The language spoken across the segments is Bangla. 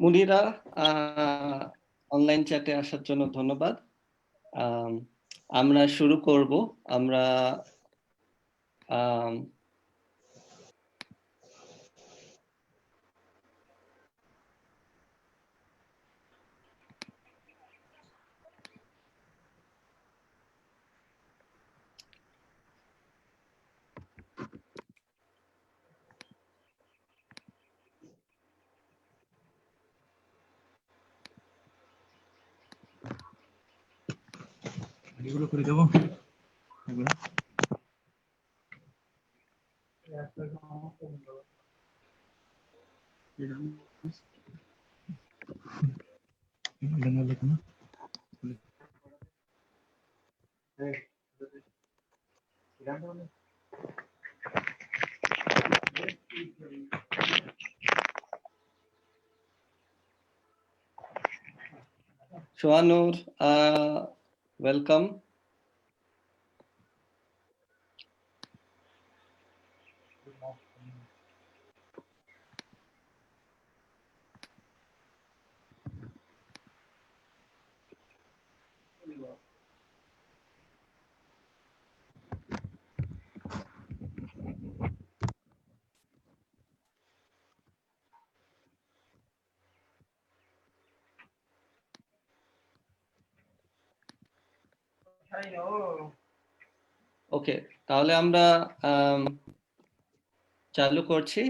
মুনিরা, অনলাইন চ্যাটে আসার জন্য ধন্যবাদ। আমরা শুরু করব। আমরা এগুলো করে দেবো। সোহানুর, ওয়েলকাম। ওকে, তাহলে আমরা চালু করছি।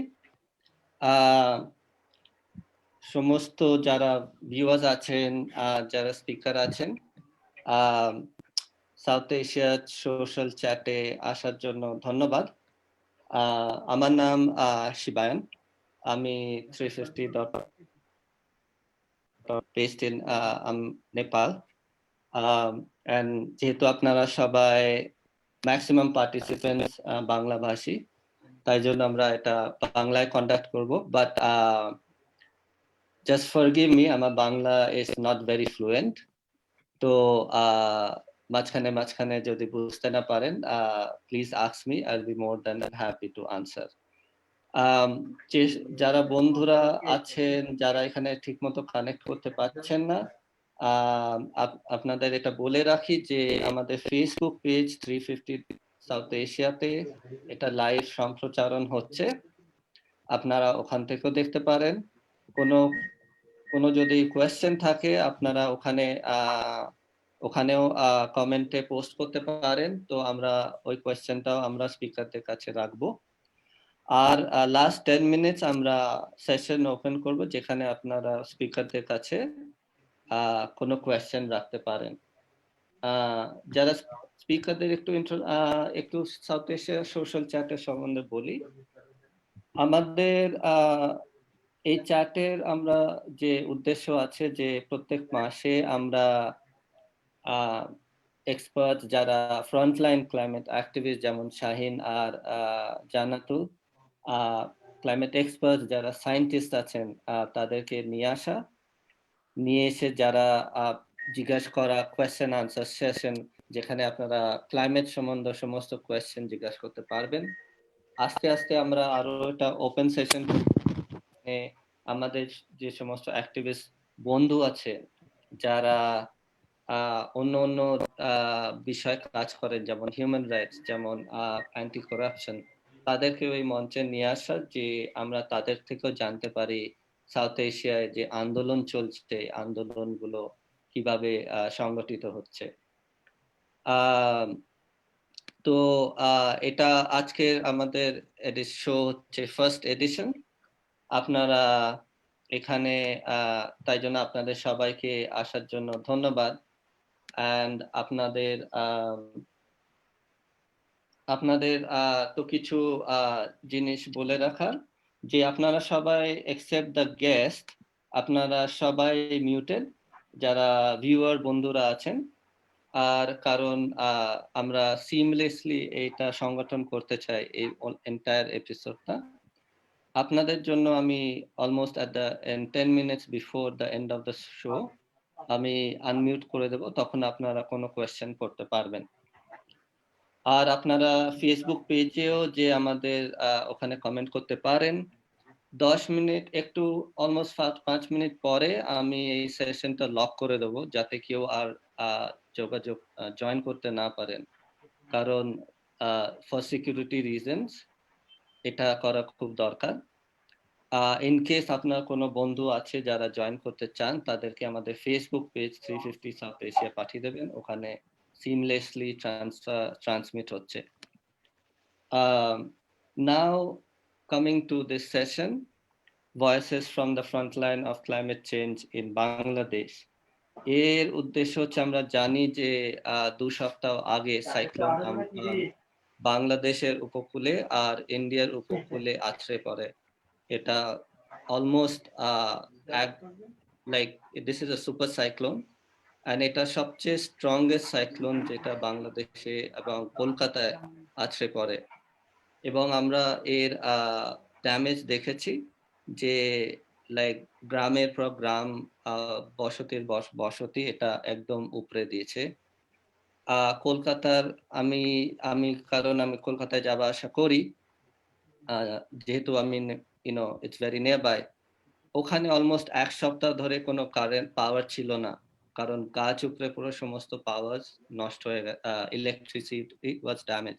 সমস্ত যারা ভিউয়ার্স আছেন, যারা স্পিকার আছেন, সাউথ এশিয়া সোশ্যাল চ্যাটে আসার জন্য ধন্যবাদ। আমার নাম শিবায়ন। আমি 350 based in নেপাল। যেহেতু আপনারা সবাই ম্যাক্সিমাম পার্টিসিপেন্টস বাংলা ভাষী, তাই জন্য আমরা এটা বাংলায় কন্ডাক্ট করব। বাট জাস্ট ফরগিভ মি, আমার Bangla is not very fluent. তো মাঝখানে মাঝখানে যদি বুঝতে না পারেন, please ask me, I will be more than happy to answer. যারা বন্ধুরা আছেন, যারা এখানে ঠিকমতো কানেক্ট করতে পারছেন না, আপনাদের এটা বলে রাখি যে আমাদের ফেসবুক পেজ 350 সাউথ এশিয়াতে এটা লাইভ সম্প্রচারণ হচ্ছে। আপনারা ওখান থেকেও দেখতে পারেন। কোনো যদি কোয়েশ্চেন থাকে, আপনারা ওখানেও কমেন্টে পোস্ট করতে পারেন। তো আমরা ওই কোয়েশ্চেনটাও আমরা স্পিকারদের কাছে রাখবো। আর লাস্ট 10 মিনিটস আমরা সেশন ওপেন করব, যেখানে আপনারা স্পিকারদের কাছে কোনো কোয়েশ্চেন রাখতে পারেন। যারা স্পিকারদের একটু সাউথ এশিয়া সোশ্যাল চ্যাটের সম্বন্ধে বলি। আমাদের এই চ্যাটের আমরা যে উদ্দেশ্য আছে, যে প্রত্যেক মাসে আমরা এক্সপার্ট যারা ফ্রন্টলাইন ক্লাইমেট অ্যাক্টিভিস্ট, যেমন শাহিন আর জান্নাতুল, ক্লাইমেট এক্সপার্ট যারা সায়েন্টিস্ট আছেন, তাদেরকে নিয়ে এসে যারা জিজ্ঞাসা করা কোয়েশ্চেন আনসার সেশন, যেখানে আপনারা ক্লাইমেট সম্বন্ধে সমস্ত কোয়েশ্চেন জিজ্ঞাসা করতে পারবেন। আস্তে আস্তে আমরা আরো একটা ওপেন সেশন, আমাদের যে সমস্ত অ্যাক্টিভিস্ট বন্ধু আছে, যারা অন্য অন্য বিষয়ে কাজ করেন, যেমন হিউম্যান রাইটস, যেমন অ্যান্টি করাপশন, তাদেরকে ওই মঞ্চে নিয়ে আসা, যে আমরা তাদের থেকেও জানতে পারি সাউথ এশিয়ায় যে আন্দোলন চলছে, আন্দোলনগুলো কিভাবে সংগঠিত হচ্ছে। তো এটা আজকের আমাদের শো হচ্ছে ফার্স্ট এডিশন। আপনারা এখানে, তাই জন্য আপনাদের সবাইকে আসার জন্য ধন্যবাদ। অ্যান্ড আপনাদের তো কিছু জিনিস বলে রাখার, যে আপনারা সবাই এক্সেপ্ট দ্য গেস্ট, আপনারা সবাই মিউটেড, যারা ভিউয়ার বন্ধুরা আছেন। আর কারণ আমরা সিমলেসলি এটা সংগঠন করতে চাই, এই এন্টায়ার এপিসোডটা। আপনাদের জন্য আমি almost at the 10 minutes before the end of the show আমি আনমিউট করে দেব, তখন আপনারা কোনো কোয়েশ্চেন করতে পারবেন। আর আপনারা ফেসবুক পেজেও যে আমাদের ওখানে কমেন্ট করতে পারেন। 10 মিনিট একটু অলমোস্ট 5 মিনিট পরে আমি এই সেশনটা লক করে দেব যাতে কেউ আর যোগাযোগ জয়েন করতে না পারেন। কারণ ফর সিকিউরিটি রিজনস এটা করা খুব দরকার। ইন কেস আপনার কোনো বন্ধু আছে যারা জয়েন করতে চান তাদেরকে আমাদের ফেসবুক পেজ 350 সাউথ এশিয়া পাঠিয়ে দেবেন, ওখানে সিমলেসলি ট্রান্সমিট হচ্ছে। Now coming to this session, Voices from the Frontline of Climate Change in Bangladesh. এর উদ্দেশ্য হচ্ছে আমরা জানি যে 2 সপ্তাহ আগে সাইক্লোন আম্ফান বাংলাদেশের উপকূলে আর ইন্ডিয়ার উপকূলে আছড়ে পড়ে। এটা almost like this is a super cyclone and এটা সবচেয়ে স্ট্রংগেস্ট সাইক্লোন যেটা বাংলাদেশে এবং কলকাতায় আছড়ে পড়ে। এবং আমরা এর ড্যামেজ দেখেছি যে লাইক গ্রামের পর গ্রাম বসতির বসতি এটা একদম উপরে দিয়েছে। কলকাতার আমি কারণ আমি কলকাতায় যাওয়া আসা করি, যেহেতু আমি ইটস ভেরি নিয়ার বাই, ওখানে অলমোস্ট 1 সপ্তাহ ধরে কোনো কারেন্ট পাওয়ার ছিল না, কারণ গাছ উপরে পুরো সমস্ত পাওয়ার নষ্ট হয়ে গেছে, ইলেকট্রিসিটি ওয়াজ ড্যামেজ।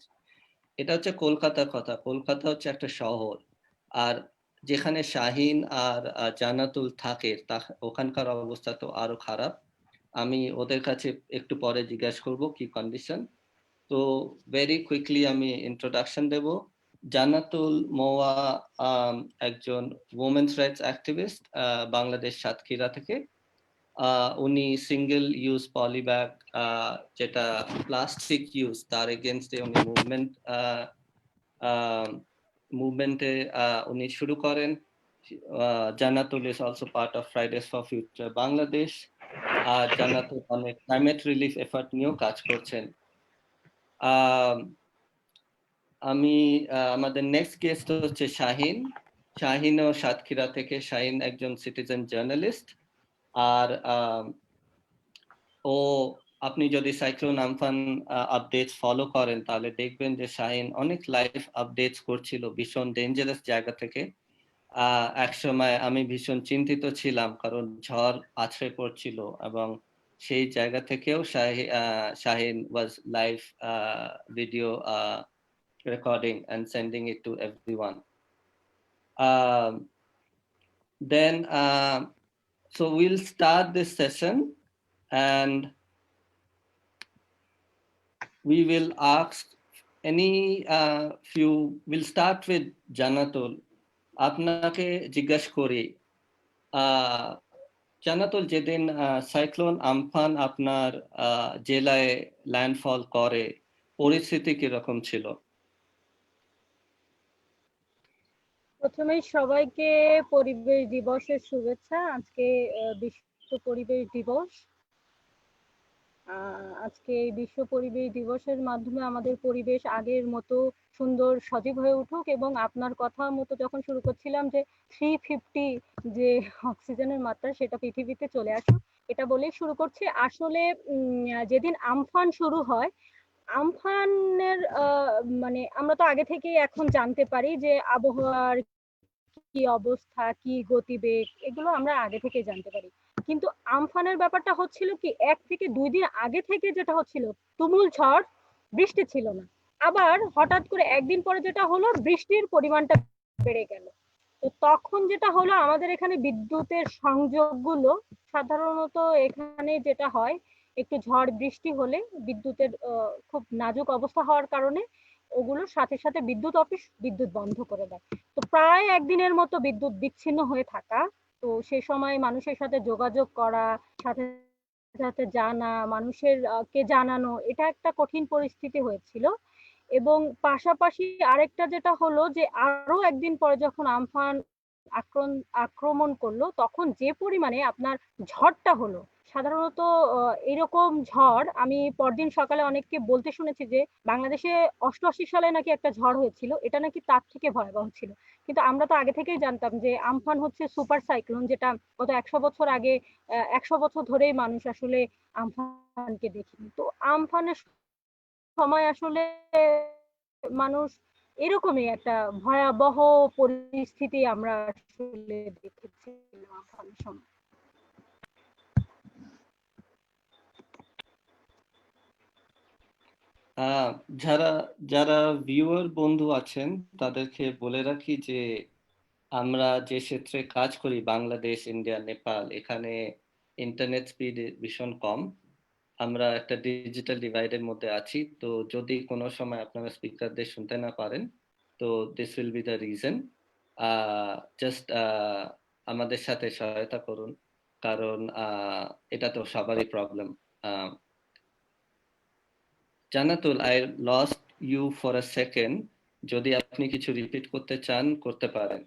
এটা হচ্ছে কলকাতার কথা। কলকাতা হচ্ছে একটা শহর, আর যেখানে শাহিন আর জান্নাতুল থাকে ওখানকার অবস্থা তো আরো খারাপ। আমি ওদের কাছে একটু পরে জিজ্ঞাসা করব কি কন্ডিশন। তো ভেরি কুইকলি আমি ইন্ট্রোডাকশন দেব। জান্নাতুল মোয়া একজন women's rights activist, Bangladesh Satkhira থেকে। উনি সিঙ্গেল ইউজ পলিব্যাগ যেটা প্লাস্টিক ইউজ তার এগেনস্টে উনি মুভমেন্টে উনি শুরু করেন। জান্নাতুল is also part of Fridays for Future Bangladesh. জান্নাতুল অনেক ক্লাইমেট রিলিফ এফার্ট নিয়েও কাজ করছেন। আমি আমাদের নেক্সট গেস্ট হচ্ছে শাহিন। শাহিনও সাতক্ষীরা থেকে। শাহিন একজন সিটিজেন জার্নালিস্ট। আর ও আপনি যদি সাইক্লোন আম্ফান আপডেটস ফলো করেন তাহলে দেখবেন যে শাহিন অনেক লাইভ আপডেটস করছিল ভীষণ ডেঞ্জারাস জায়গা থেকে। একসময় আমি ভীষণ চিন্তিত ছিলাম কারণ ঝড় আছড়ে পড়ছিল, এবং সেই জায়গা থেকেও Shahin was live video recording and sending it to everyone. Then so we'll start this session and we will ask we'll start with Jannatul. আপনাকে জিজ্ঞাসা করি, জান্নাতুল, যেদিন সাইক্লোন আম্ফান আপনার জেলায় ল্যান্ডফল করে পরিস্থিতি কিরকম ছিল? প্রথমেই সবাইকে পরিবেশ দিবসের শুভেচ্ছা। আজকে বিশ্ব পরিবেশ দিবস। আজকে এই বিশ্ব পরিবেশ দিবসের মাধ্যমে আমাদের পরিবেশ আগের মতো সুন্দর সজীব হয়ে উঠুক, এবং আপনার কথা মতো যখন শুরু করছিলাম যে 350 যে অক্সিজেনের মাত্রা সেটা পৃথিবীতে চলে আসুক, এটা বলেই শুরু করছি। আসলে যেদিন আমফান শুরু হয়, আমফানের মানে আমরা তো আগে থেকেই এখন জানতে পারি যে আবহাওয়ার কি অবস্থা, কি গতিবেগ, এগুলো আমরা আগে থেকে জানতে পারি। কিন্তু আমফানের ব্যাপারটা হচ্ছিল কি 1 থেকে 2 দিন আগে থেকে যেটা হচ্ছিল, তুমুল ঝড়, বৃষ্টি ছিল না। আবার হঠাৎ করে একদিন পরে যেটা হলো, বৃষ্টির পরিমাণটা বেড়ে গেল। তো তখন যেটা হলো, আমাদের এখানে বিদ্যুতের সংযোগগুলো সাধারণত এখানে যেটা হয়, একটু ঝড় বৃষ্টি হলে বিদ্যুতের খুব নাজুক অবস্থা হওয়ার কারণে ওগুলোর সাথে সাথে বিদ্যুৎ অফিস বিদ্যুৎ বন্ধ করে দেয়। তো প্রায় একদিনের মতো বিদ্যুৎ বিচ্ছিন্ন হয়ে থাকা। তো সে সময় মানুষের সাথে যোগাযোগ করা, সাথে সাথে জানা, মানুষের কে জানানো, এটা একটা কঠিন পরিস্থিতি হয়েছিল। এবং পাশাপাশি আরেকটা যেটা হলো যে আরো একদিন পরে যখন আমফান আক্রমণ করলো, তখন যে পরিমাণে আপনার ঝড়টা হলো, সাধারণত এরকম ঝড় আমি পরদিন সকালে অনেককে বলতে শুনেছি যে বাংলাদেশে 88 সালে নাকি একটা ঝড় হয়েছিল, এটা নাকি তার থেকে ভয়াবহ ছিল। কিন্তু আমরা তো আগে থেকেই জানতাম যে আমফান হচ্ছে সুপার সাইক্লোন, যেটা গত 100 বছর আগে 100 বছর ধরেই মানুষ আসলে আমফানকে দেখিনি। তো আমফানের সময় আসলে মানুষ এরকমই একটা ভয়াবহ পরিস্থিতি আমরা আসলে দেখেছিলাম আমফানের সময়। আহ, যারা যারা ভিউয়ার বন্ধু আছেন তাদেরকে বলে রাখি যে আমরা যে ক্ষেত্রে কাজ করি, বাংলাদেশ, ইন্ডিয়া, নেপাল, এখানে ইন্টারনেট স্পিড ভীষণ কম। আমরা একটা ডিজিটাল ডিভাইডের মধ্যে আছি। তো যদি কোনো সময় আপনারা স্পিকারদের শুনতে না পারেন, তো this will be the reason. Just আমাদের সাথে সহায়তা করুন, কারণ এটা তো সবারই problem. Jannatul, I lost you for a second. যদি আপনি কিছু রিপিট করতে চান, করতে পারেন।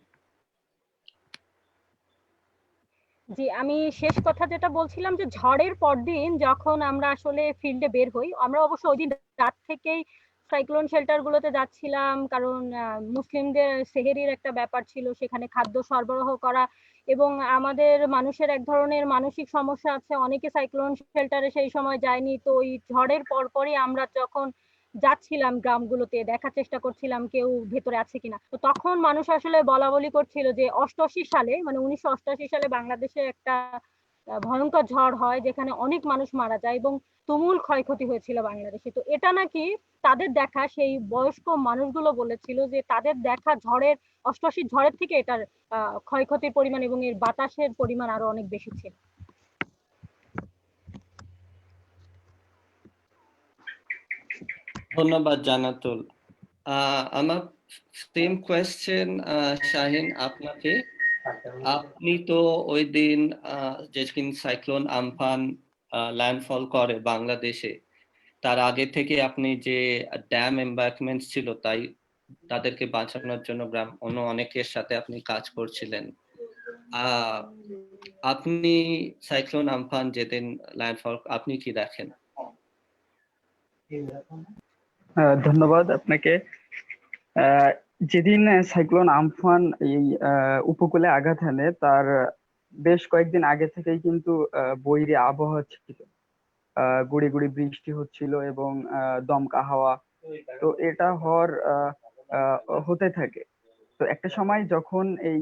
জি, আমি শেষ কথা যেটা বলছিলাম যে ঝড়ের পরদিন যখন আমরা আসলে ফিল্ডে বের হই, আমরা অবশ্য ওইদিন রাত থেকেই সাইক্লোন শেল্টার গুলোতে যাচ্ছিলাম, কারণ মুসলিমদের সেহেরির একটা ব্যাপার ছিল, সেখানে খাদ্য সরবরাহ করা, এবং আমাদের মানুষের এক ধরনের মানসিক সমস্যা আছে, অনেকে সাইক্লোন শেল্টারে সেই সময় যায়নি। তো ওই ঝড়ের পরপরই আমরা যখন যাচ্ছিলাম গ্রামগুলোতে, দেখার চেষ্টা করছিলাম কেউ ভেতরে আছে কিনা। তো তখন মানুষ আসলে বলাবলি করছিল যে 88 সালে, মানে 1988 সালে বাংলাদেশে একটা ভয়ঙ্কর ঝড় হয় যেখানে অনেক মানুষ মারা যায় এবং তুমুল ক্ষয়ক্ষতি হয়েছিল বাংলাদেশে। তো এটা নাকি তাদের দেখা, সেই বয়স্ক মানুষগুলো বলেছিল যে তাদের দেখা ঝড়ের, 88 ঝড়ের থেকে এটার ক্ষয়ক্ষতির পরিমাণ এবং এর বাতাসের পরিমাণ আরো অনেক বেশি ছিল। ধন্যবাদ জান্নাতুল। আমার সেম কোয়েশ্চেন শাহিন আপনাকে। আপনি তো ওই দিন যেদিন সাইক্লোন আমফান ল্যান্ডফল করে বাংলাদেশে, তার আগে থেকে আপনি যে ড্যাম এম্বাঙ্কমেন্ট ছিল তাই তাদেরকে বাঁচানোর জন্য গ্রাম অন্য অনেকের সাথে আপনি কাজ করছিলেন। আহ আপনি সাইক্লোন আমফান যেদিন ল্যান্ডফল, আপনি কি দেখেন? ধন্যবাদ আপনাকে। আহ, যেদিন সাইক্লোন আমফান এই উপকূলে আঘাত হানে তার বেশ কয়েকদিন আগে থেকেই কিন্তু বৈরী আবহাওয়া ছিল। গুড়ি গুড়ি বৃষ্টি হচ্ছিল এবং দমকা হাওয়া। তো এটা হওয়ার হতে থাকে। তো একটা সময় যখন এই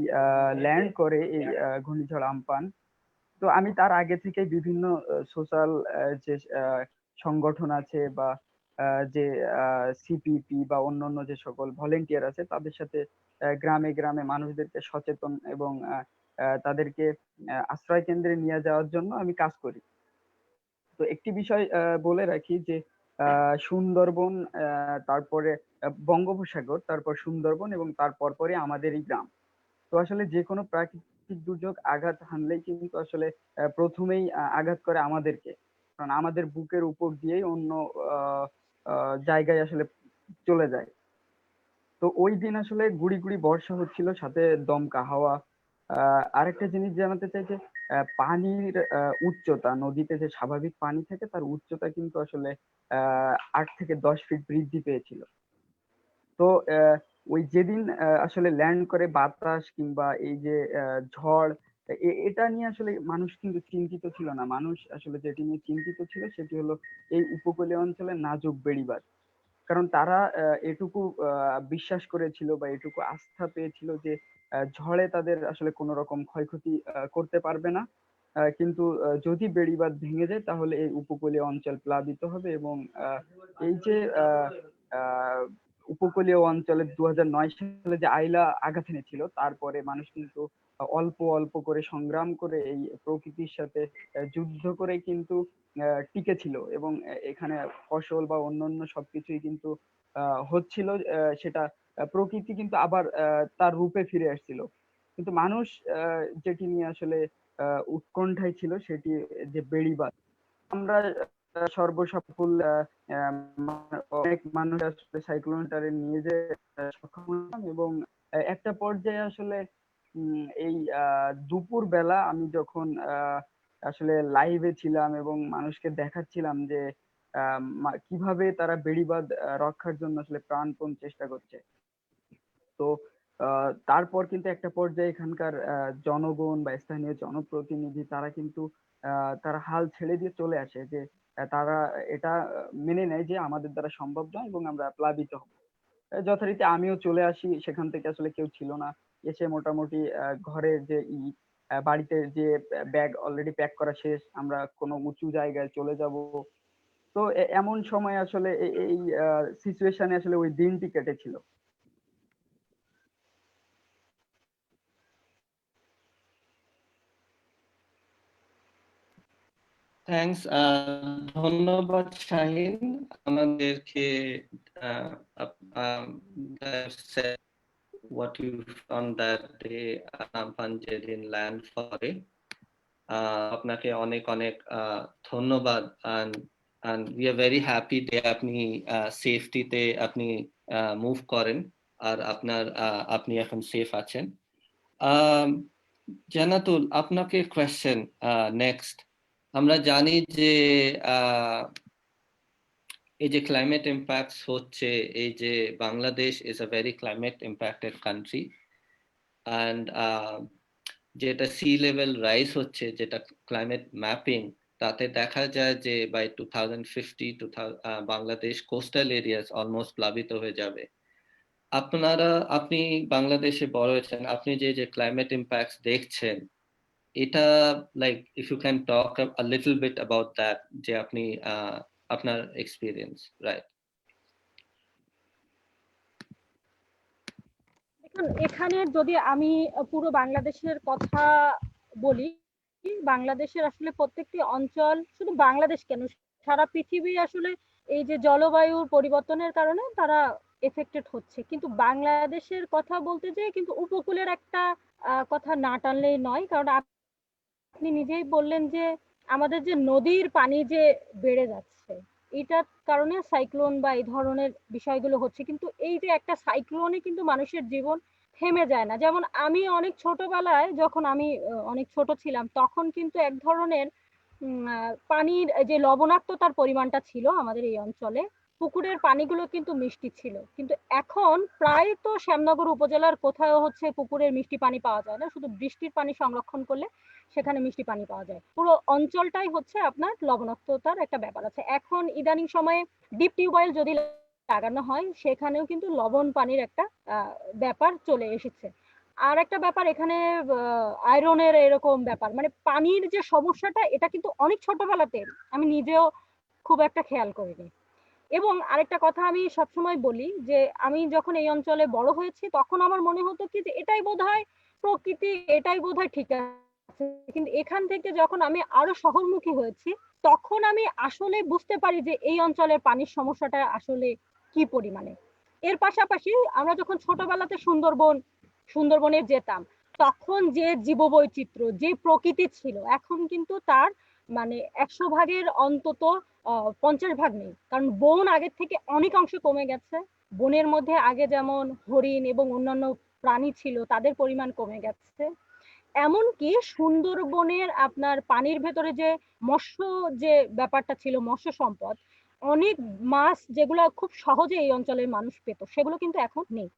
ল্যান্ড করে এই ঘূর্ণিঝড় আমফান, তো আমি তার আগে থেকে বিভিন্ন সোশ্যাল যে সংগঠন আছে বা যে সিপিপি বা অন্যান্য যে সকল ভলেন্টিয়ার আছে তাদের সাথে গ্রামে গ্রামে মানুষদেরকে সচেতন এবং তাদেরকে আশ্রয় কেন্দ্রে নিয়ে যাওয়ার জন্য আমি কাজ করি। তো একটি বিষয় বলে রাখি যে সুন্দরবন, তারপরে বঙ্গোপসাগর, তারপর সুন্দরবন এবং তারপর পরে আমাদের এই গ্রাম। তো আসলে যে কোনো প্রাকৃতিক দুর্যোগ আঘাত হানলেই কিন্তু আসলে প্রথমেই আঘাত করে আমাদেরকে, কারণ আমাদের বুকের উপর দিয়েই অন্য আহ, জায়গায় আসলে চলে যায়। তো ওই দিন আসলে গুড়ি গুড়ি বর্ষা হচ্ছিল, সাথে দমকা হাওয়া। আরেকটা জিনিস জানাতে চাই যে পানির উচ্চতা, নদীতে যে স্বাভাবিক পানি থাকে তার উচ্চতা কিন্তু আসলে 8 থেকে 10 ফিট বৃদ্ধি পেয়েছিল। তো ওই যেদিন আসলে ল্যান্ড করে বাতাস কিংবা এই যে ঝড়, এটা নিয়ে আসলে মানুষ কিন্তু চিন্তিত ছিল না। মানুষ আসলে যেটি নিয়ে চিন্তিত ছিল সেটি হলো এই উপকূলীয় অঞ্চলের নাজুক বেড়িবাঁধ। কারণ তারা এটুকু বিশ্বাস করেছিল বা এটুকু আস্থা পেয়েছিল যে ঝড়ে তাদের আসলে কোনো রকম ক্ষয়ক্ষতি করতে পারবে না। কিন্তু যদি বেড়িবাঁধ ভেঙে যায় তাহলে এই উপকূলীয় অঞ্চল প্লাবিত হবে এবং এই যে আহ, উপকূলীয় অঞ্চলে 2009 সালে যে আইলা আঘাত এনেছিল, তারপরে মানুষ কিন্তু অল্প অল্প করে সংগ্রাম করে এই প্রকৃতির সাথে যুদ্ধ করে কিন্তু টিকে ছিল এবং এখানে ফসল বা অন্যান্য সবকিছুই কিন্তু হচ্ছিল। সেটা প্রকৃতি কিন্তু আবার তার রূপে ফিরে আসছিল। কিন্তু মানুষ যেটি নিয়ে আসলে উৎকণ্ঠায় ছিল সেটি যে বেড়িবাঁধ। আমরা সর্বসাকুল্য অনেক মানুষ আসলে সাইক্লোনটারে নিয়ে যেতে সক্ষম হলাম এবং একটা পর্যায়ে আসলে এই দুপুর বেলা আমি যখন আসলে লাইভে ছিলাম এবং মানুষকে দেখাচ্ছিলাম যে কিভাবে তারা বেড়িবাঁধ রক্ষার জন্য আসলে প্রাণপণ চেষ্টা করছে। তো তারপর কিন্তু একটা পর্যায়ে এখানকার জনগণ বা স্থানীয় জনপ্রতিনিধি তারা কিন্তু তারা হাল ছেড়ে দিয়ে চলে আসে যে তারা এটা মেনে নেয় যে আমাদের দ্বারা সম্ভব নয় এবং আমরা প্লাবিত হব। যথারীতি আমিও চলে আসি, সেখান থেকে আসলে কেউ ছিল না। এসে মোটামুটি ঘরের যে বাড়িতে যে ব্যাগ অলরেডি প্যাক করা শেষ, আমরা কোনো উঁচু জায়গায় চলে যাব। তো এমন সময় আসলে এই সিচুয়েশনে আসলে ওই দিনটি কেটেছিল। থ্যাঙ্কস। ধন্যবাদ শাহিন আমাদেরকে what you found that day Amphan যেদিন ল্যান্ড করে। আপনাকে অনেক অনেক ধন্যবাদ। and we are very happy যে আপনি সেফটিতে আপনি মুভ করেন আর আপনি এখন সেফ আছেন। জান্নাতুল, আপনাকে কোয়েশ্চেন নেক্সট। আমরা জানি যে এই যে ক্লাইমেট ইম্প্যাক্টস হচ্ছে, এই যে Bangladesh is a very climate impacted country, and যেটা সি লেভেল রাইজ হচ্ছে, যেটা ক্লাইমেট ম্যাপিং, তাতে দেখা যায় যে by 2050 Bangladesh coastal areas almost প্লাবিত হয়ে যাবে। আপনি বাংলাদেশে বড় হয়েছেন, আপনি যে ক্লাইমেট ইম্প্যাক্টস দেখছেন, এটা like if you can talk a little bit about that, যে আপনি আপনার এক্সপিরিয়েন্স, রাইট? এখানে যদি আমি পুরো বাংলাদেশের কথা বলি, বাংলাদেশের আসলে প্রত্যেকটি অঞ্চল, শুধু বাংলাদেশ কেন সারা পৃথিবী আসলে এই যে জলবায়ুর পরিবর্তনের কারণে তারা এফেক্টেড হচ্ছে। কিন্তু বাংলাদেশের কথা বলতে যে কিন্তু উপকূলের একটা কথা না টানলেই নয়, কারণ আপনি নিজেই বললেন যে আমাদের যে নদীর পানি যে বেড়ে যাচ্ছে, এটার কারণে সাইক্লোন বা এই ধরনের বিষয়গুলো হচ্ছে। কিন্তু এই যে একটা সাইক্লোনে কিন্তু মানুষের জীবন থেমে যায় না। যেমন আমি অনেক ছোটবেলায়, যখন আমি অনেক ছোট ছিলাম, তখন কিন্তু এক ধরনের পানির যে লবণাক্ততার পরিমাণটা ছিল আমাদের এই অঞ্চলে, পুকুরের পানিগুলো কিন্তু মিষ্টি ছিল। কিন্তু এখন প্রায় তো শ্যামনগর উপজেলার কোথাও হচ্ছে পুকুরের মিষ্টি পানি পাওয়া যায় না, শুধু বৃষ্টির পানি সংরক্ষণ করলে সেখানে মিষ্টি পানি পাওয়া যায়। পুরো অঞ্চলটাই হচ্ছে আপনার লবণাক্ততার একটা ব্যাপার আছে। এখন ইদানিং সময়ে ডিপ টিউবওয়েল যদি লাগানো হয়, সেখানেও কিন্তু লবণ পানির একটা ব্যাপার চলে এসেছে। আর একটা ব্যাপার এখানে আয়রনের এরকম ব্যাপার, মানে পানির যে সমস্যাটা, এটা কিন্তু অনেক ছোটবেলাতে আমি নিজেও খুব একটা খেয়াল করিনি। এবং আরেকটা কথা আমি সবসময় বলি যে আমি যখন এই অঞ্চলে বড় হয়েছি, তখন আমার মনে হতো কি যে এটাই বোধহয় প্রকৃতি, এটাই বোধহয় ঠিক আছে। কিন্তু এখান থেকে যখন আমি আরো শহরমুখী হয়েছি, তখন আমি আসলে বুঝতে পারি যে এই অঞ্চলের পানির সমস্যাটা আসলে কি পরিমাণে। এর পাশাপাশি আমরা যখন ছোটবেলাতে সুন্দরবনে যেতাম, তখন যে জীববৈচিত্র্য, যে প্রকৃতি ছিল, এখন কিন্তু তার মানে 100 ভাগের অন্তত 50 ভাগ নেই। কারণ বন আগের থেকে অনেকাংশ কমে গেছে। বনের মধ্যে আগে যেমন হরিণ এবং অন্যান্য প্রাণী ছিল, তাদের পরিমাণ কমে গেছে। এমনকি সুন্দরবনের আপনার পানির ভেতরে যে মৎস্য যে ব্যাপারটা ছিল, মৎস্য সম্পদ, অনেক মাছ যেগুলো খুব সহজে এই অঞ্চলের মানুষ পেত, সেগুলো কিন্তু এখন নেই।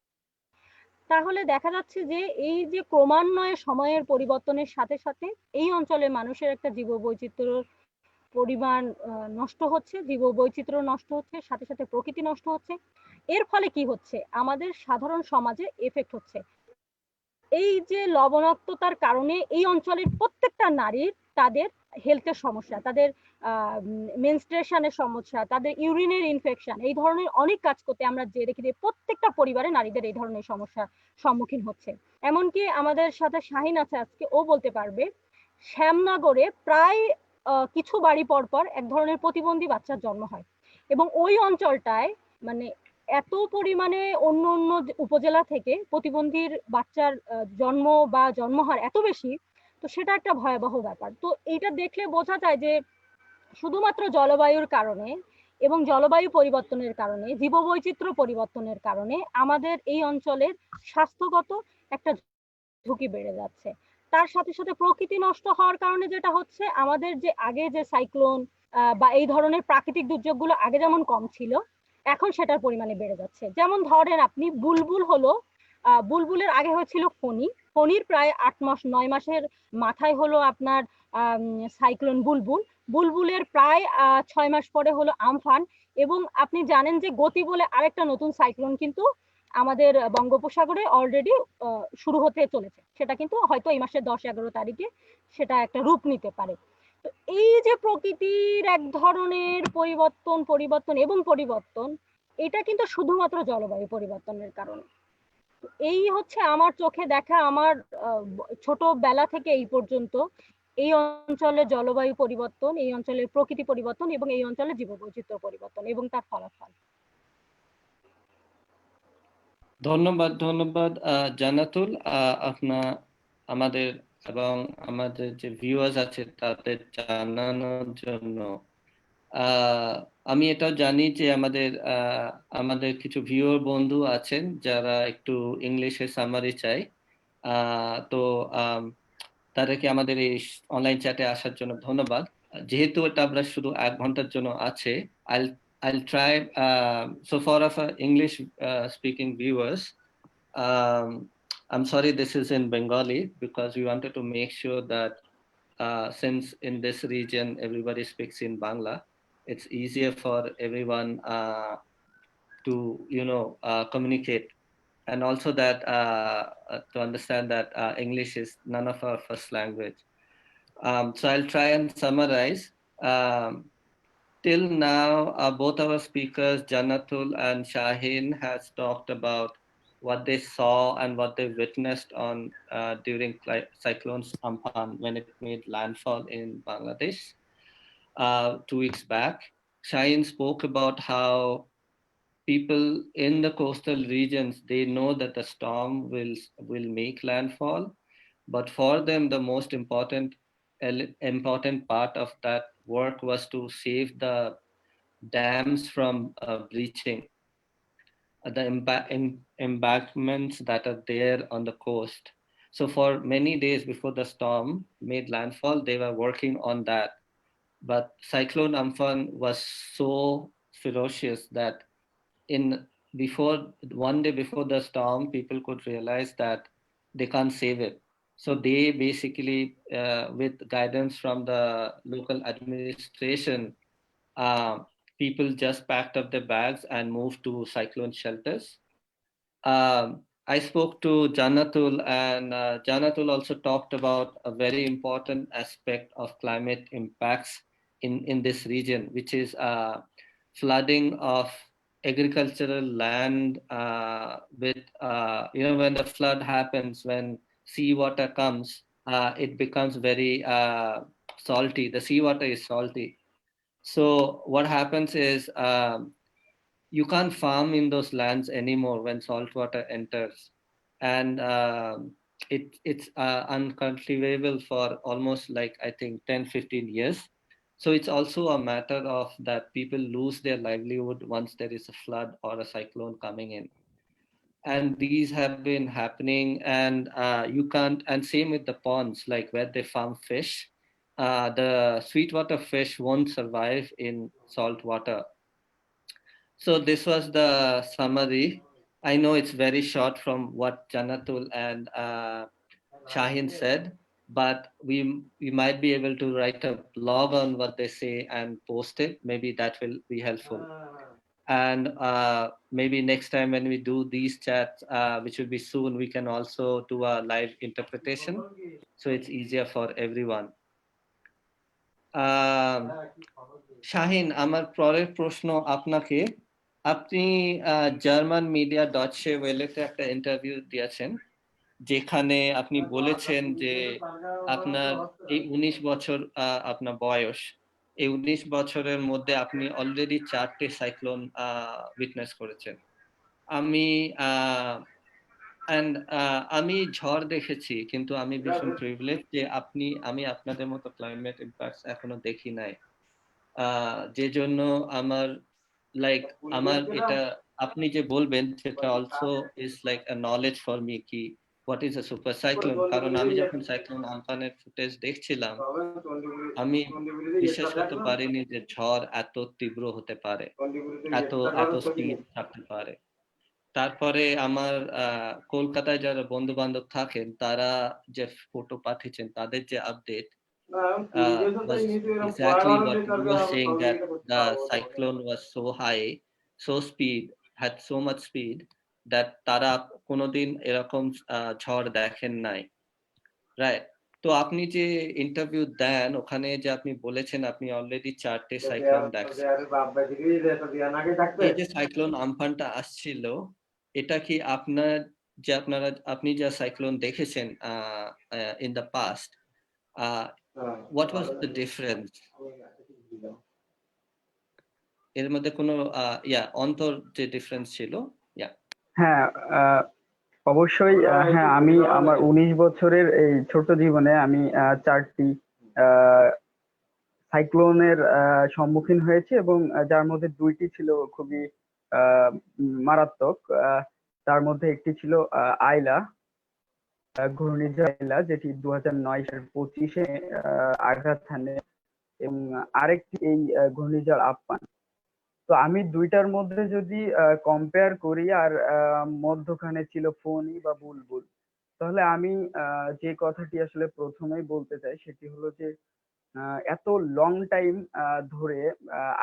তাহলে দেখা যাচ্ছে যে এই যে ক্রমান্বয়ে সময়ের পরিবর্তনের সাথে সাথে এই অঞ্চলের মানুষের একটা জীববৈচিত্র্যের পরিমাণ নষ্ট হচ্ছে, জীববৈচিত্র্য নষ্ট হচ্ছে, সাথে সাথে প্রকৃতি নষ্ট হচ্ছে। এর ফলে কি হচ্ছে, আমাদের সাধারণ সমাজে এফেক্ট হচ্ছে। এই যে লবণাক্ততার কারণে এই অঞ্চলের প্রত্যেকটা নারীর তাদের হেলথের সমস্যা, তাদের মেনস্ট্রুয়েশনের সমস্যা, তাদের ইউরিনের ইনফেকশন, এই ধরনের অনেক কাজ করতে আমরা যে দেখি যে প্রত্যেকটা পরিবারে নারীদের এই ধরনের সমস্যার সম্মুখীন হচ্ছে। এমনকি আমাদের সাথে শাহিন আছে আজকে, ও বলতে পারবে শ্যামনগরে প্রায় কিছু বাড়ি পর পর এক ধরনের প্রতিবন্ধী বাচ্চার জন্ম হয়। এবং ওই অঞ্চলটায় মানে এত পরিমাণে অন্য অন্য উপজেলা থেকে প্রতিবন্ধীর বাচ্চার জন্ম বা জন্মহার এত বেশি, তো সেটা একটা ভয়াবহ ব্যাপার। তো এইটা দেখলে বোঝা যায় যে শুধুমাত্র জলবায়ুর কারণে এবং জলবায়ু পরিবর্তনের কারণে, জীববৈচিত্র্য পরিবর্তনের কারণে আমাদের এই অঞ্চলের স্বাস্থ্যগত একটা ঝুঁকি বেড়ে যাচ্ছে। তার সাথে সাথে প্রকৃতি নষ্ট হওয়ার কারণে যেটা হচ্ছে, আমাদের যে আগে যে সাইক্লোন বা এই ধরনের প্রাকৃতিক দুর্যোগগুলো আগে যেমন কম ছিল, এখন সেটার পরিমাণে বেড়ে যাচ্ছে। যেমন ধরেন আপনি বুলবুল হলো, বুলবুলের আগে হয়েছিল ফণি, ফণির প্রায় 8 মাস 9 মাসের মাথায় হলো আপনার সাইক্লোন বুলবুল, বুলবুলের প্রায় 6 মাস পরে হলো আমফান। এবং আপনি জানেন যে গতি বলে আরেকটা নতুন সাইক্লোন কিন্তু আমাদের বঙ্গোপসাগরে অলরেডি শুরু হতে চলেছে। সেটা কিন্তু হয়তো এই মাসের 10-11 তারিখে সেটা একটা রূপ নিতে পারে। তো এই যে প্রকৃতির এক ধরনের পরিবর্তন, এটা কিন্তু শুধুমাত্র জলবায়ু পরিবর্তনের কারণে। এই হচ্ছে আমার চোখে দেখা, আমার ছোটবেলা থেকে এই পর্যন্ত এই অঞ্চলের জলবায়ু পরিবর্তন, এই অঞ্চলের প্রকৃতি পরিবর্তন এবং এই অঞ্চলের জীববৈচিত্র্য পরিবর্তন এবং তার ফলাফল। ধন্যবাদ জান্নাতুল, আপনার আমাদের এবং আমাদের যে ভিউয়ার্স আছে তাদের জানানোর জন্য। আমি এটাও জানি যে আমাদের কিছু ভিউয়ার বন্ধু আছেন যারা একটু ইংলিশে সামারি চাই। তো তাদেরকে আমাদের এই অনলাইন চ্যাটে আসার জন্য ধন্যবাদ। যেহেতু এটা আমরা শুধু 1 ঘন্টার জন্য আছে, I'll try. So for our English speaking viewers, I'm sorry this is in Bengali because we wanted to make sure that since in this region everybody speaks in Bangla, it's easier for everyone to communicate, and also that to understand that English is none of our first language. So I'll try and summarize. Till now, both our speakers, Jannatul and Shaheen, has talked about what they saw and what they witnessed on during Cyclone Amphan when it made landfall in Bangladesh 2 weeks back. Shaheen spoke about how people in the coastal regions, they know that the storm will make landfall, but for them the most important part of that work was to save the dams from breaching, the embankments that are there on the coast. So for many days before the storm made landfall, they were working on that. But Cyclone Amphan was so ferocious that before 1 day before the storm, people could realize that they can't save it. So they basically, with guidance from the local administration, people just packed up their bags and moved to cyclone shelters. I spoke to Jannatul, and Jannatul also talked about a very important aspect of climate impacts in this region, which is flooding of agricultural land with, when the flood happens, when seawater comes, it becomes very salty. The seawater is salty. So what happens is you can't farm in those lands anymore when salt water enters, and it's uncultivable for almost, like, I think 10-15 years. So it's also a matter of that people lose their livelihood once there is a flood or a cyclone coming in, and these have been happening. And you can't, and same with the ponds, like where they farm fish, the sweetwater fish won't survive in salt water. So this was the summary. I know it's very short from what Jannatul and Shaheen said, but we might be able to write a blog on what they say and post it. Maybe that will be helpful. And maybe next time when we do these chats, which will be soon, we can also do a live interpretation, so it's easier for everyone. Shahin, আমার পরের প্রশ্ন আপনাকে। আপনি জার্মান মিডিয়া ডটশে ওয়েলেতে একটা ইন্টারভিউ দিয়েছেন, যেখানে আপনি বলেছেন যে আপনার এই 19 বছর আপনার বয়স, এই 19 বছরের মধ্যে আপনি অলরেডি 4টে সাইক্লোন উইটনেস করেছেন। আমি ঝড় দেখেছি, কিন্তু আমি ভীষণ প্রিভিলেজ যে আমি আপনাদের মতো ক্লাইমেট ইম্প্যাক্টস এখনো দেখি নাই। যে জন্য আমার এটা আপনি যে বলবেন সেটা also is like a knowledge for me কি what is a super cyclone. কারণ আমি যখন সাইক্লোন আম্ফানের ফুটেজ দেখছিলাম, আমি বিশ্বাস করতে পারিনি যে ঝড় এত তীব্র হতে পারে, এত স্পিড থাকতে পারে। তারপরে আমার কলকাতায় যারা বন্ধু বান্ধব থাকেন, তারা যে ফটো পাঠিয়েছেন, তাদের যে update was exactly what you were saying, that the cyclone was so high, had so much speed that তারা কোনোদিন এরকম ঝড় দেখেন নাই। রাইট? তো আপনি যে ইন্টারভিউ দেন ওখানে যে আপনি বলেছেন আপনি অলরেডি ৪ টে সাইক্লোন দেখছেন। এই যে সাইক্লোন আম্পানটা আসছিল, এটা কি আপনি যা সাইক্লোন দেখেছেন in the past, what was the difference? এর মধ্যে কোনো অন্তর যে ডিফারেন্স ছিল? ইয়া। হ্যাঁ, অবশ্যই। হ্যাঁ, আমি আমার ১৯ বছরের এই ছোট জীবনে আমি ৪টি সাইক্লোনের সম্মুখীন হয়েছি এবং যার মধ্যে ২টি ছিল খুবই মারাত্মক। তার মধ্যে একটি ছিল আইলা, ঘূর্ণিঝড় আইলা, যেটি ২০০৯ সালের ২৫-এ আঘাত হানে, এবং আরেকটি এই ঘূর্ণিঝড় আম্পান। তো আমি ২টার মধ্যে যদি কম্পেয়ার করি, আর মধ্যখানে ছিল ফণী বা বুলবুল, তাহলে আমি যে কথাটি আসলে প্রথমেই বলতে চাই সেটি হলো যে এত লং টাইম ধরে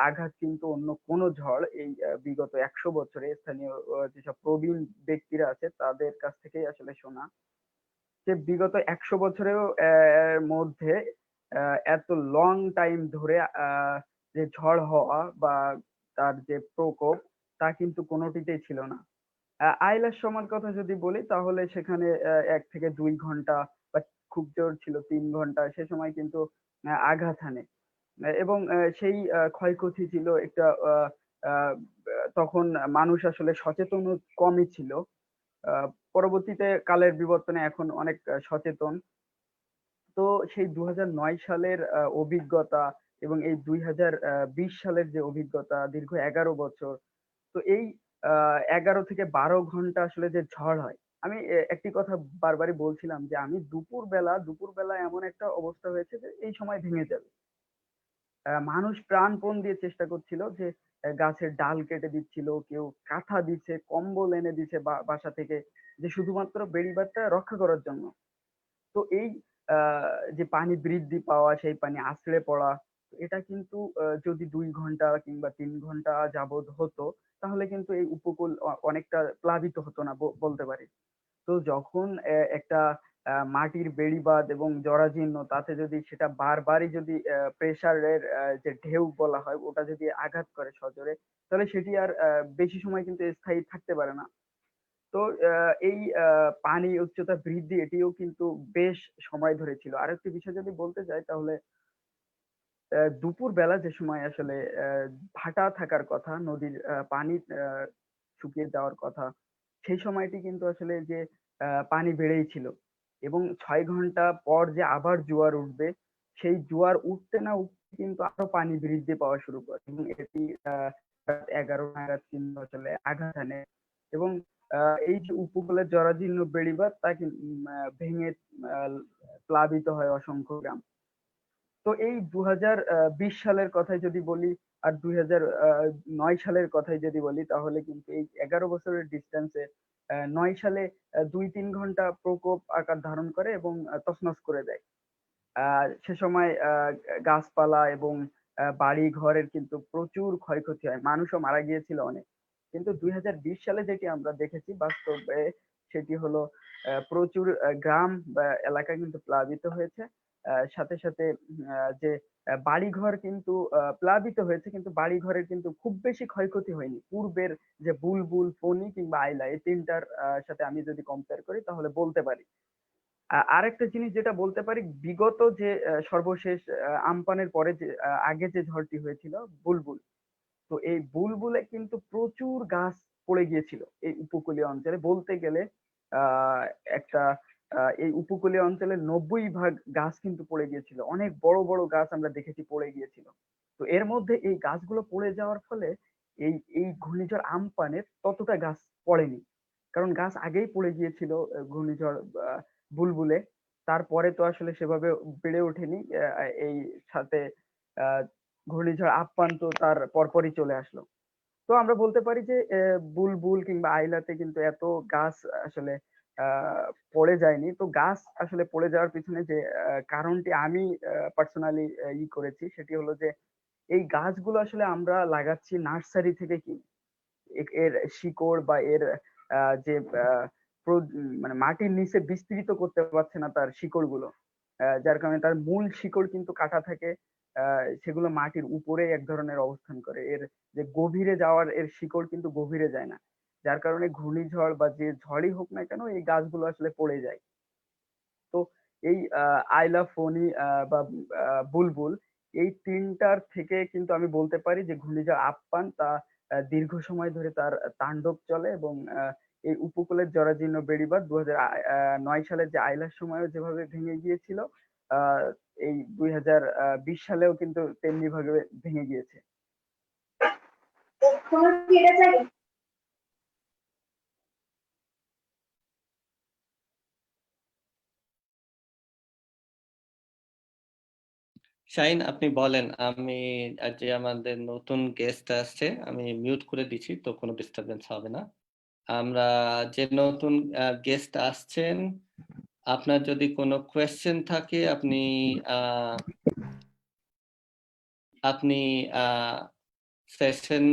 আঘাত কিন্তু অন্য কোনো ঝড় এই বিগত ১০০ বছরে স্থানীয় যেসব প্রবীণ ব্যক্তিরা আছে তাদের কাছ থেকেই আসলে শোনা যে বিগত ১০০ বছরেও এর মধ্যে এত লং টাইম ধরে যে ঝড় হওয়া বা তার যে প্রকোপ তা কিন্তু কোনোটিতেই ছিল না। আইলার সময়ের কথা যদি বলি তাহলে সেখানে ১ থেকে ২ ঘন্টা বা খুব জোর ছিল ৩ ঘন্টা সে সময় কিন্তু আঘাত হানে। এবং সেই ক্ষয়ক্ষতি ছিল একটা আ তখন মানুষ আসলে সচেতনও কমই ছিল। আ পরবর্তীতে কালের বিবর্তনে এখন অনেক সচেতন। তো সেই ২০০৯ সালের অভিজ্ঞতা এবং এই ২০২০ সালের যে অভিজ্ঞতা দীর্ঘ ১১ বছর। তো এই আ ১১ থেকে ১২ ঘন্টা আসলে যে ঝড় হয়, আমি একটি কথা বারবারই বলছিলাম যে আমি দুপুরবেলা এমন একটা অবস্থা হয়েছে যে এই সময় ভেঙে যাবে। মানুষ প্রাণপণ দিয়ে চেষ্টা করছিল যে গাছের ডাল কেটে দিচ্ছিল, কেউ কাঁথা দিচ্ছে, কম্বল এনে দিচ্ছে বাসা থেকে, যে শুধুমাত্র বেড়িবাঁধটা রক্ষা করার জন্য। তো এই আ যে পানি বৃদ্ধি পাওয়া, সেই পানি আছড়ে পড়া, এটা কিন্তু যদি ২ ঘন্টা কিংবা ৩ ঘন্টা যাবৎ হতো, তাহলে কিন্তু এই উপকূল অনেকটা প্লাবিত হতো না বলতে পারি। তো যখন একটা মাটির বেড়িবাঁধ এবং জরাজীর্ণ, তাতে যদি সেটা বারবারই যদি প্রেশারের যে ঢেউ বলা হয়, ওটা যদি আঘাত করে সজোরে, তাহলে সেটি আর বেশি সময় কিন্তু স্থায়ী থাকতে পারে না। তো এই পানি উচ্চতা বৃদ্ধি এটিও কিন্তু বেশ সময় ধরে ছিল। আরেকটি বিষয় যদি বলতে যাই তাহলে দুপুরবেলা যে সময় আসলে ভাটা থাকার কথা, নদীর পানি শুকিয়ে যাওয়ার কথা, সেই সময়টি কিন্তু আসলে যে পানি বেড়েই ছিল এবং ৬ ঘন্টা পর যে আবার জোয়ার উঠবে, সেই জোয়ার উঠতে না উঠতে কিন্তু আরো পানি বৃদ্ধি পাওয়া শুরু করে এবং এটি রাত ১১ নাগাদ কিন্তু আসলে আঘাত হানে এবং আ এই যে উপকূলের জরাজীর্ণ বেড়িবাঁধ তা ভেঙে আ প্লাবিত হয় অসংখ্য গ্রাম। তো এই ২০২০ সালের কথাই যদি বলি আর ২০০৯ সালের কথাই যদি বলি, তাহলে কিন্তু এই ১১ বছরের ডিসট্যান্স এ ৯ সালে ২-৩ ঘন্টা প্রকোপ আকার ধারণ করে এবং তছনছ করে দেয়। সে সময় গাছপালা এবং বাড়ি-ঘরের কিন্তু প্রচুর ক্ষয়ক্ষতি হয়। মানুষও মারা গিয়েছিল অনেক। কিন্তু ২০২০ সালে যেটি আমরা দেখেছি বাস্তবে, সেটি হলো প্রচুর গ্রাম বা এলাকা কিন্তু প্লাবিত হয়েছে। সাথে যে বাড়িঘর কিন্তু প্লাবিত হয়েছে, কিন্তু বাড়িঘরের কিন্তু খুব বেশি ক্ষয়ক্ষতি হয়নি। পূর্বের যে বুলবুল, ফণী কিংবা আইলা, এই ৩ টার সাথে আমি যদি কম্পেয়ার করি তাহলে বলতে পারি। আরেকটা জিনিস যেটা বলতে পারি, বিগত যে সর্বশেষ আমপানের পরে যে আগে যে ঝড়টি হয়েছিল বুলবুল। তো এই বুলবুলে কিন্তু প্রচুর গাছ পড়ে গিয়েছিল এই উপকূলীয় অঞ্চলে। বলতে গেলে আ একটা এই উপকূলীয় অঞ্চলের ৯০% গাছ কিন্তু পড়ে গিয়েছিল। অনেক বড় গাছ আমরা দেখেছি পড়ে গিয়েছিল। তো এর মধ্যে এই গাছগুলো পড়ে যাওয়ার ফলে এই ঘূর্ণিঝড় আমপানের ততটা গাছ পড়েনি। কারণ গাছ আগেই পড়ে গিয়েছিল ঘূর্ণিঝড় আ বুলবুলে। তারপরে তো আসলে সেভাবে বেড়ে ওঠেনি। এই সাথে আ ঘূর্ণিঝড় আম্পান তো তার পরপরই চলে আসলো। তো আমরা বলতে পারি যে বুলবুল কিংবা আইলাতে কিন্তু এত গাছ আসলে আ পড়ে যায়নি। তো গাছ আসলে পড়ে যাওয়ার পিছনে যে কারণটি আমি পার্সোনালি করেছি সেটি হলো যে এই গাছগুলো আসলে আমরা লাগাচ্ছি নার্সারি থেকে কিনে। এর শিকড় বা এর যে মানে মাটির নিচে বিস্তৃত করতে পারছে না তার শিকড় গুলো, যার কারণে তার মূল শিকড় কিন্তু কাটা থাকে, সেগুলো মাটির উপরে এক ধরনের অবস্থান করে। এর যে গভীরে যাওয়ার, এর শিকড় কিন্তু গভীরে যায় না, যার কারণে ঘূর্ণিঝড় বা যে ঝড়ই হোক না কেন এই গাছগুলো আসলে পড়ে যায়। তো এই আইলা, ফণী বা বুলবুল, এই তিনটার থেকে কিন্তু আমি বলতে পারি যে ঘূর্ণিঝড় আম্পান তা দীর্ঘ সময় ধরে তার তাণ্ডব চলে, এবং এই উপকূলের জরাজীর্ণ বেড়িবাঁধ 2009 সালে যে আইলার সময়ও যেভাবে ভেঙে গিয়েছিল, আহ এই 2020 সালেও কিন্তু তেমনি ভাবে ভেঙে গিয়েছে। শাহিন, আপনি বলেন। আমি যে আমাদের নতুন গেস্ট আসছে আমি মিউট করে দিচ্ছি, তো কোনো ডিস্টারবেন্স হবে না। আমরা যে নতুন গেস্ট আসছেন, আপনার যদি কোনো কোয়েশ্চেন থাকে আপনি আপনি সেশন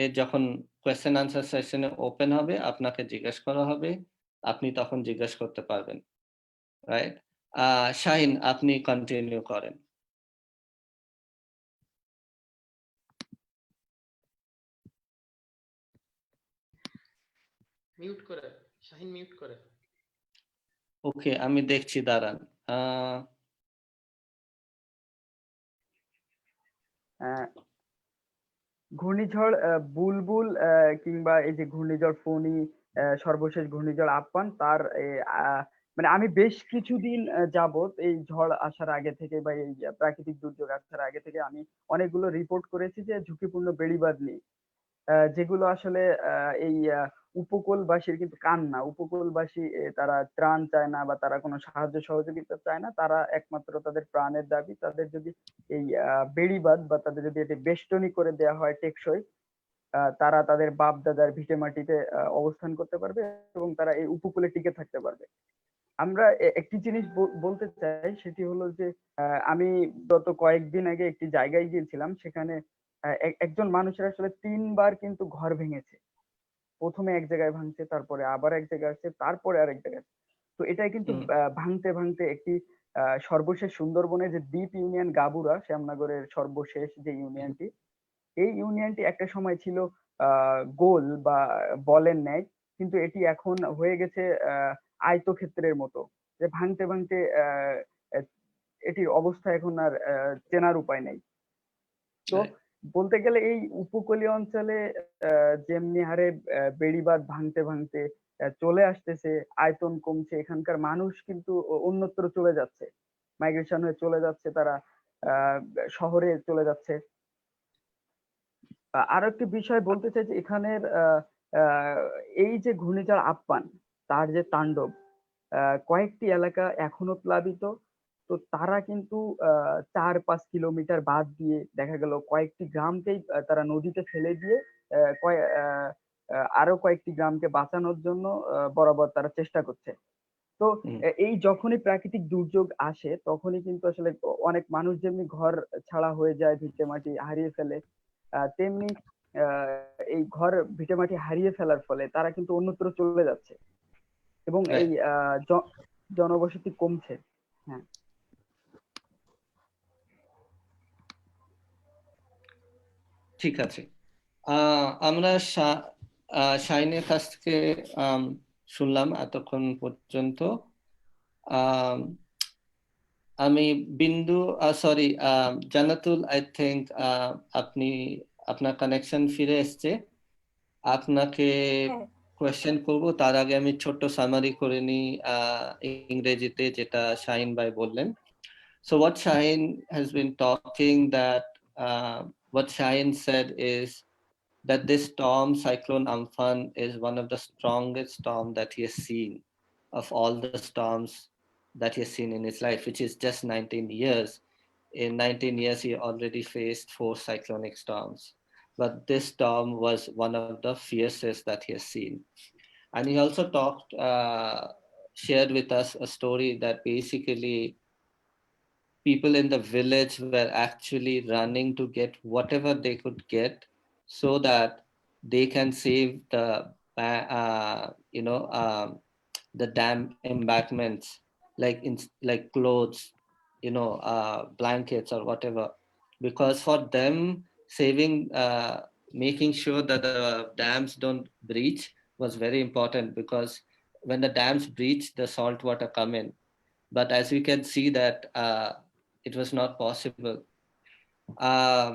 এ যখন কোয়েশ্চেন আনসার সেশনে ওপেন হবে আপনাকে জিজ্ঞেস করা হবে, আপনি তখন জিজ্ঞেস করতে পারবেন, রাইট? শাহিন, আপনি কন্টিনিউ করেন। মিউট করে, শাহিন মিউট করে। ওকে, আমি দেখছি, দাঁড়ান। ঘূর্ণিঝড় বুলবুল কিংবা এই যে ঘূর্ণিঝড় ফণী, সর্বশেষ ঘূর্ণিঝড় আম্পান, তার মানে আমি বেশ কিছুদিন যাবত এই ঝড় আসার আগে থেকে বা এই প্রাকৃতিক দুর্যোগ আসার আগে থেকে আমি অনেকগুলো রিপোর্ট করেছি যে ঝুঁকিপূর্ণ বেড়িবাঁধ নিয়ে, যেগুলো আসলে এই উপকূলবাসীর কিন্তু কান্না। উপকূলবাসী তারা ত্রাণ চায় না বা তারা কোনো সাহায্য সহযোগিতা চায় না, তারা একমাত্র তাদের প্রাণের দাবি। তাদের যদি এই বেড়িবাঁধ বা তাদের যদি এটি বেষ্টনী করে দেওয়া হয় টেকসই, তারা তাদের বাপ দাদার ভিটে মাটিতে অবস্থান করতে পারবে এবং তারা এই উপকূলে টিকে থাকতে পারবে। আমরা একটি জিনিস বলতে চাই, সেটি হলো যে আমি গত কয়েকদিন আগে একটি জায়গায় গিয়েছিলাম, সেখানে একজন মানুষের আসলে 3 বার কিন্তু ঘর ভেঙেছে। প্রথমে এক জায়গায় ভাঙছে, তারপরে আবার এক জায়গায় আসছে, তারপরে আরেক জায়গায়। তো এটাই কিন্তু ভাঙতে ভাঙতে একটি সর্বশেষ সুন্দরবনের যে দ্বীপ ইউনিয়ন গাবুরা, শ্যামনগরের সর্বশেষ যে ইউনিয়নটি, এই ইউনিয়নটি একটা সময় ছিল গোল বা বলের ন্যায়, কিন্তু এটি এখন হয়ে গেছে আয়তক্ষেত্রের মতো, যে ভাঙতে ভাঙতে আহ, এটির অবস্থা এখন আর চেনার উপায় নেই। তো বলতে গেলে এই উপকূলীয় অঞ্চলে যেমনি হারে বেড়িবাঁধ ভাঙতে ভাঙতে চলে আসতেছে, আয়তন কমছে, এখানকার মানুষ কিন্তু অন্যত্র চলে যাচ্ছে, মাইগ্রেশন হয়ে চলে যাচ্ছে, তারা আহ শহরে চলে যাচ্ছে। আরো একটি বিষয় বলতে চাই যে এখানের এই যে ঘূর্ণিঝড় আম্পান, তার যে তাণ্ডব, কয়েকটি এলাকা এখনো প্লাবিত। তো তারা কিন্তু 4-5 কিলোমিটার বাদ দিয়ে দেখা গেল কয়েকটি গ্রামকেই তারা নদীতে ফেলে দিয়ে আরো কয়েকটি গ্রামকে বাঁচানোর জন্য বরাবর তারা চেষ্টা করছে। তো এই যখনই প্রাকৃতিক দুর্যোগ আসে তখনই কিন্তু আসলে অনেক মানুষ যেমনি ঘর ছাড়া হয়ে যায়, ভিটে মাটি হারিয়ে ফেলে, তেমনি এই ঘর ভিটে মাটি হারিয়ে ফেলার ফলে তারা কিন্তু অন্যত্র চলে যাচ্ছে এবং এই জনবসতি কমছে। হ্যাঁ, ঠিক আছে। আমরা শাহিনের কাছ থেকে শুনলাম এতক্ষণ পর্যন্ত। আমি বিন্দু, সরি, জান্নাতুল, আই থিঙ্ক আপনি, আপনার কানেকশন ফিরে এসছে। আপনাকে কোয়েশ্চেন করব, তার আগে আমি ছোট্ট সামারি করে নিই ইংরেজিতে, যেটা শাহিন ভাই বললেন। So what Shahin has been talking, that what Shahin said is that this storm, Cyclone Amphan, is one of the strongest storm that he has seen of all the storms that he has seen in his life, which is just 19 years. In 19 years, he already faced 4 cyclonic storms. But this storm was one of the fiercest that he has seen. And he also shared with us a story that basically people in the village were actually running to get whatever they could get so that they can save the the dam embankments, like clothes, blankets or whatever, because for them saving, making sure that the dams don't breach was very important, because when the dams breach, the salt water come in. But as we can see that it was not possible. Um,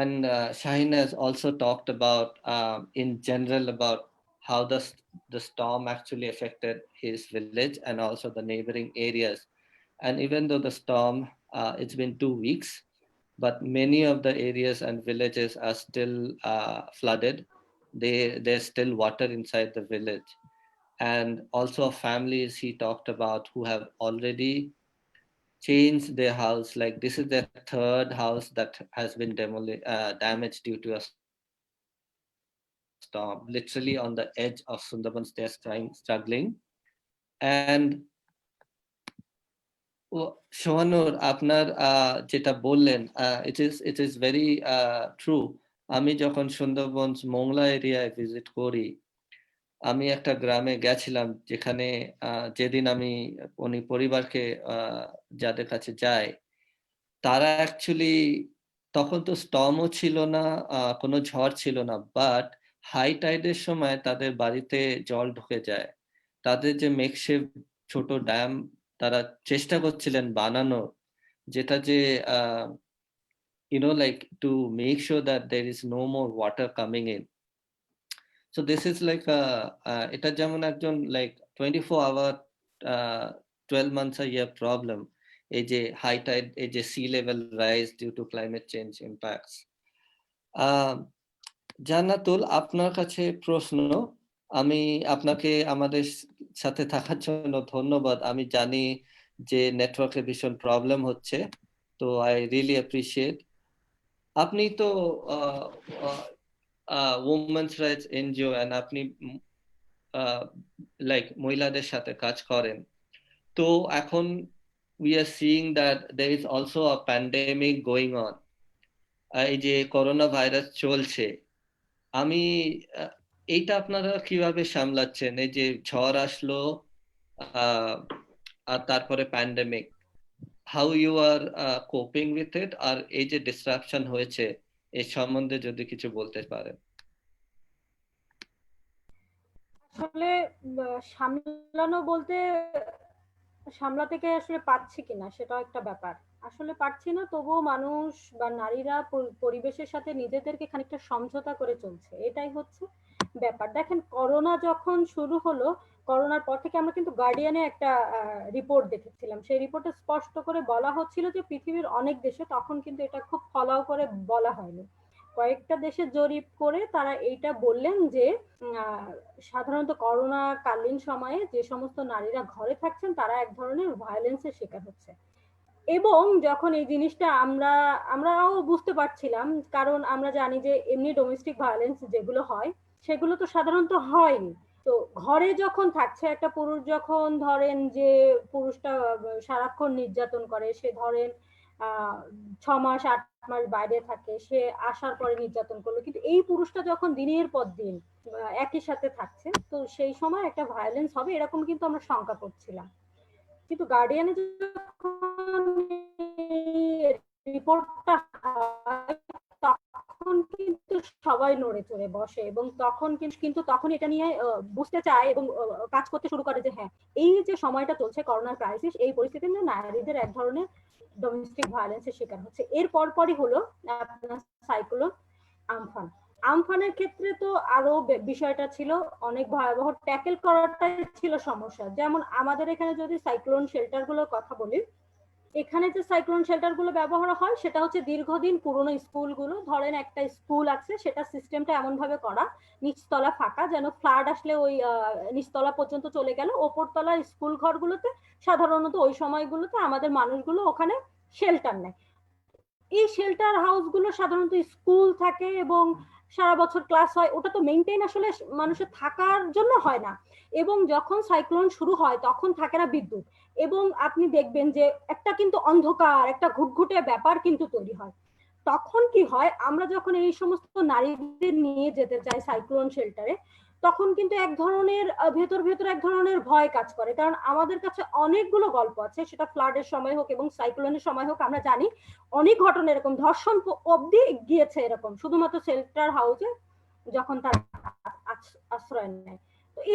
and Shaheen has also talked about, in general, about how the storm actually affected his village and also the neighboring areas. And even though the storm, it's been 2 weeks, but many of the areas and villages are still flooded. There's still water inside the village. And also families he talked about who have already changed their house. Like this is their third house that has been damaged due to a storm. Literally on the edge of Sundarbans, they're struggling. And Sohanur, আপনার যেটা বললেন, it is very true. আমি যখন সুন্দরবন মোংলা এরিয়ায় ভিজিট করি, আমি একটা গ্রামে গেছিলাম যেখানে যেদিন আমি উনি পরিবারকে যাদের কাছে যাই, তারা অ্যাকচুয়ালি তখন তো স্টর্মও ছিল না, কোনো ঝড় ছিল না, বাট হাই টাইডের সময় তাদের বাড়িতে জল ঢুকে যায়। তাদের যে মেকশিফট ছোট ড্যাম তারা চেষ্টা করছিলেন বানানোর, যেটা যে like to make sure that there is no more water coming in. So this is like এটা যেমন একজন like 24 hour 12 months a year problem, এই যে হাই টাইড, এই যে sea level rise due to climate change impacts. Jannatul, আপনার কাছে প্রশ্ন। আমি আপনাকে আমাদের সাথে থাকার জন্য ধন্যবাদ। আমি জানি যে নেটওয়ার্কের ভীষণ প্রবলেম হচ্ছে, তো আই রিয়েলি অ্যাপ্রিশিয়েট। আপনি তো উমেন্স রাইটস এনজিও, এন্ড আপনি লাইক মহিলাদের সাথে কাজ করেন। তো এখন we are seeing that there is also a pandemic going on. এই যে করোনা ভাইরাস চলছে, আমি এইটা আপনারা কিভাবে সামলাচ্ছেন? এই যে ঝড় আসলো আর তারপরে pandemic, how you are coping with it, আর এই যে ডিসরাপশন হয়েছে এই সম্বন্ধে যদি কিছু বলতে পারেন। আসলে সামলানো বলতে সামলাতে গিয়ে আসলে পারছি কিনা সেটাও একটা ব্যাপার। আসলে পারছি না, তবুও মানুষ বা নারীরা পরিবেশের সাথে নিজেদেরকে খানিকটা সমঝোতা করে চলছে, এটাই হচ্ছে ব্যাপার। দেখেন, করোনা যখন শুরু হলো, করোনার পর থেকে আমরা কিন্তু গার্ডিয়ানে একটা রিপোর্ট দেখেছিলাম। সেই রিপোর্টে স্পষ্ট করে বলা হচ্ছিল যে পৃথিবীর অনেক দেশে, তখন কিন্তু এটা খুব ফলাও করে বলা হয়নি, কয়েকটা দেশে জরিপ করে তারা এইটা বললেন যে সাধারণত করোনা কালীন সময়ে যে সমস্ত নারীরা ঘরে থাকছেন তারা এক ধরনের ভায়োলেন্সের শিকার হচ্ছে। এবং যখন এই জিনিসটা আমরাও বুঝতে পারছিলাম, কারণ আমরা জানি যে এমনি ডোমেস্টিক ভায়োলেন্স যেগুলো হয় সেগুলো তো সাধারণত হয়নি। তো ঘরে যখন থাকছে একটা পুরুষ, যখন ধরেন যে পুরুষটা সারাক্ষণ নির্যাতন করে, সে ধরেন 6 মাস 8 মাস বাইরে থাকে, সে আসার পরে নির্যাতন করলো, কিন্তু এই পুরুষটা যখন দিনের পর দিন একই সাথে থাকছে, তো সেই সময় একটা ভায়োলেন্স হবে এরকম কিন্তু আমরা শঙ্কা করছিলাম। কিন্তু গার্ডিয়ানে যখন রিপোর্টটা হয় তখন কিন্তু সবাই নড়ে চড়ে বসে, এবং তখন তখন এটা নিয়ে বুঝতে চায় এবং কাজ করতে শুরু করে যে হ্যাঁ, এই যে সময়টা চলছে করোনার ক্রাইসিস, এই পরিস্থিতিতে নারীদের এক ধরনের ডোমেস্টিক ভায়োলেন্সের শিকার হচ্ছে। এর পরপরই হলো আপনার সাইক্লোন আমফান। আমফানের ক্ষেত্রে তো আরো বিষয়টা ছিল অনেক ভয়াবহ, ট্যাকেল করাটাই ছিল সমস্যা। যেমন আমাদের এখানে যদি সাইক্লোন শেল্টার গুলোর কথা বলি, এখানে যে সাইক্লোন শেল্টার গুলো ব্যবহার হয় সেটা হচ্ছে দীর্ঘদিন পুরনো স্কুলগুলো, ধরেন একটা স্কুল আছে, সেটা সিস্টেমটা এমন ভাবে করা নিচতলা ফাঁকা, যেন ফ্লাড আসলে ওই নিচতলা পর্যন্ত চলে গেল। ওপরতলার স্কুল ঘরগুলোতে সাধারণত ওই সময়গুলোতে আমাদের মানুষগুলো ওখানে শেল্টার নেয়। এই শেল্টার হাউসগুলো সাধারণত স্কুল থাকে এবং সারা বছর ক্লাস হয়, ওটা তো মেইনটেইন আসলে মানুষের থাকার জন্য হয় না। এবং যখন সাইক্লোন শুরু হয় তখন থাকে না বিদ্যুৎ, এবং আপনি দেখবেন যে একটা কিন্তু অন্ধকার, একটা ঘুটঘুটে ব্যাপার কিন্তু তৈরি হয়। তখন কি হয়, আমরা যখন এই সমস্ত নারীদের নিয়ে যেতে চাই সাইক্লোন শেল্টারে, তখন কিন্তু এক ধরনের ভেতর ভেতর এক ধরনের ভয় কাজ করে, কারণ আমাদের কাছে অনেকগুলো গল্প আছে, সেটা ফ্লাডের সময় হোক এবং সাইক্লোনের সময় হোক, আমরা জানি অনেক ঘটনা এরকম, ধর্ষণ অবধি গিয়েছে এরকম, শুধুমাত্র শেল্টার হাউসে যখন তার আশ্রয় নেয়।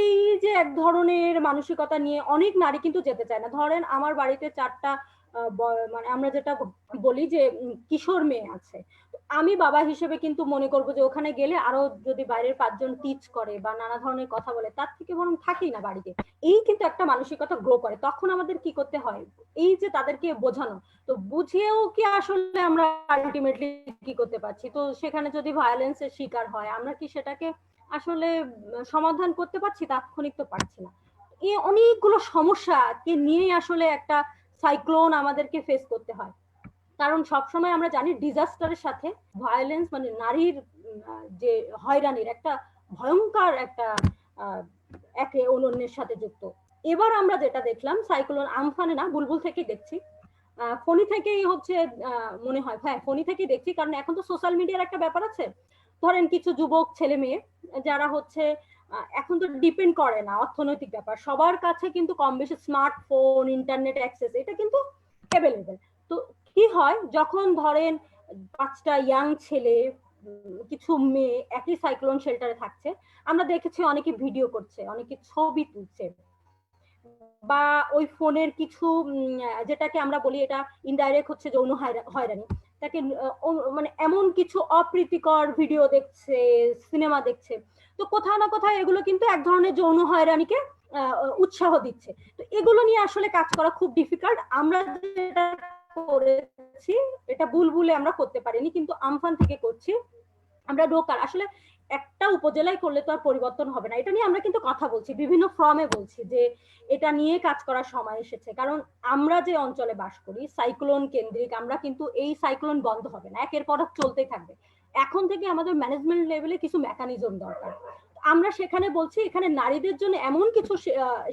এই যে এক ধরনের মানসিকতা নিয়ে অনেক নারী কিন্তু যেতে চায় না। ধরেন আমার বাড়িতে 4টা মানে আমরা যেটা বলি যে কিশোর মেয়ে আছে, আমি বাবা হিসেবে কিন্তু মনে করবো যে ওখানে গেলে আরো যদি বাইরের 5 জন টিচ করে বা নানা ধরনের কথা বলে, তার থেকে বরং থাকি না বাড়িতে। এই কিন্তু একটা মানসিকতা গ্রো করে। তখন আমাদের কি করতে হয়, এই যে তাদেরকে বোঝানো, তো বুঝিয়েও কি আসলে আমরা আলটিমেটলি কি করতে পারছি? তো সেখানে যদি ভায়োলেন্সের শিকার হয়, আমরা কি সেটাকে আসলে সমাধান করতে পারছি? তাৎক্ষণিক তো পারছি না। এই অনেকগুলো সমস্যাকে নিয়ে আসলে একটা সাইক্লোন আমাদেরকে ফেস করতে হয়। কারণ সবসময় আমরা জানি ডিজাস্টারের সাথে ভায়োলেন্স মানে নারীর যে হয়রানির একটা ভয়ঙ্কর একটা একে অন্যের সাথে যুক্ত। এবার আমরা যেটা দেখলাম সাইক্লোন আমফানে না, বুলবুল থেকে দেখছি, ফোনি থেকেই হচ্ছে মনে হয়, হ্যাঁ ফোনি থেকেই দেখছি, কারণ এখন তো সোশ্যাল মিডিয়ার একটা ব্যাপার আছে। ধরেন কিছু যুবক ছেলে মেয়ে যারা হচ্ছে এখন তো ডিপেন্ড করে না অর্থনৈতিক ব্যাপার, সবার কাছে কিন্তু কম বেশি স্মার্টফোন, ইন্টারনেট অ্যাক্সেস এটা কিন্তু অ্যাভেলেবেল। তো কি হয়, যখন ধরেন 5টা ইয়াং ছেলে কিছু মেয়ে একই সাইক্লোন শেল্টারে থাকছে, আমরা দেখেছি অনেকে ভিডিও করছে, অনেকে ছবি তুলছে, বা ওই ফোনের কিছু যেটাকে আমরা বলি এটা ইনডাইরেক্ট হচ্ছে যৌন হয়রানি, তাকে মানে এমন কিছু অপ্রীতিকর ভিডিও দেখছে, সিনেমা দেখছে। তো কোথাও না কোথাও এগুলো কিন্তু এক ধরনের যৌন হয়রানিকে উৎসাহ দিচ্ছে। তো এগুলো নিয়ে আসলে কাজ করা খুব ডিফিকাল্ট। আমরা যেটা করেছি এটা বুলবুলে আমরা করতে পারিনি, কিন্তু আমফান থেকে করছি আমরা। লোকাল আসলে একটা উপজেলায় করলে তো আর পরিবর্তন হবে না, এটা নিয়ে আমরা কিন্তু কথা বলছি, বিভিন্ন ফর্মে বলছি যে এটা নিয়ে কাজ করার সময় এসেছে। কারণ আমরা যে অঞ্চলে বাস করি সাইক্লোন কেন্দ্রিক, আমরা কিন্তু এই সাইক্লোন বন্ধ হবে না, একের পর এক চলতেই থাকবে। এখন থেকে আমাদের ম্যানেজমেন্ট লেভেলে কিছু মেকানিজম দরকার। আমরা সেখানে বলছি এখানে নারীদের জন্য এমন কিছু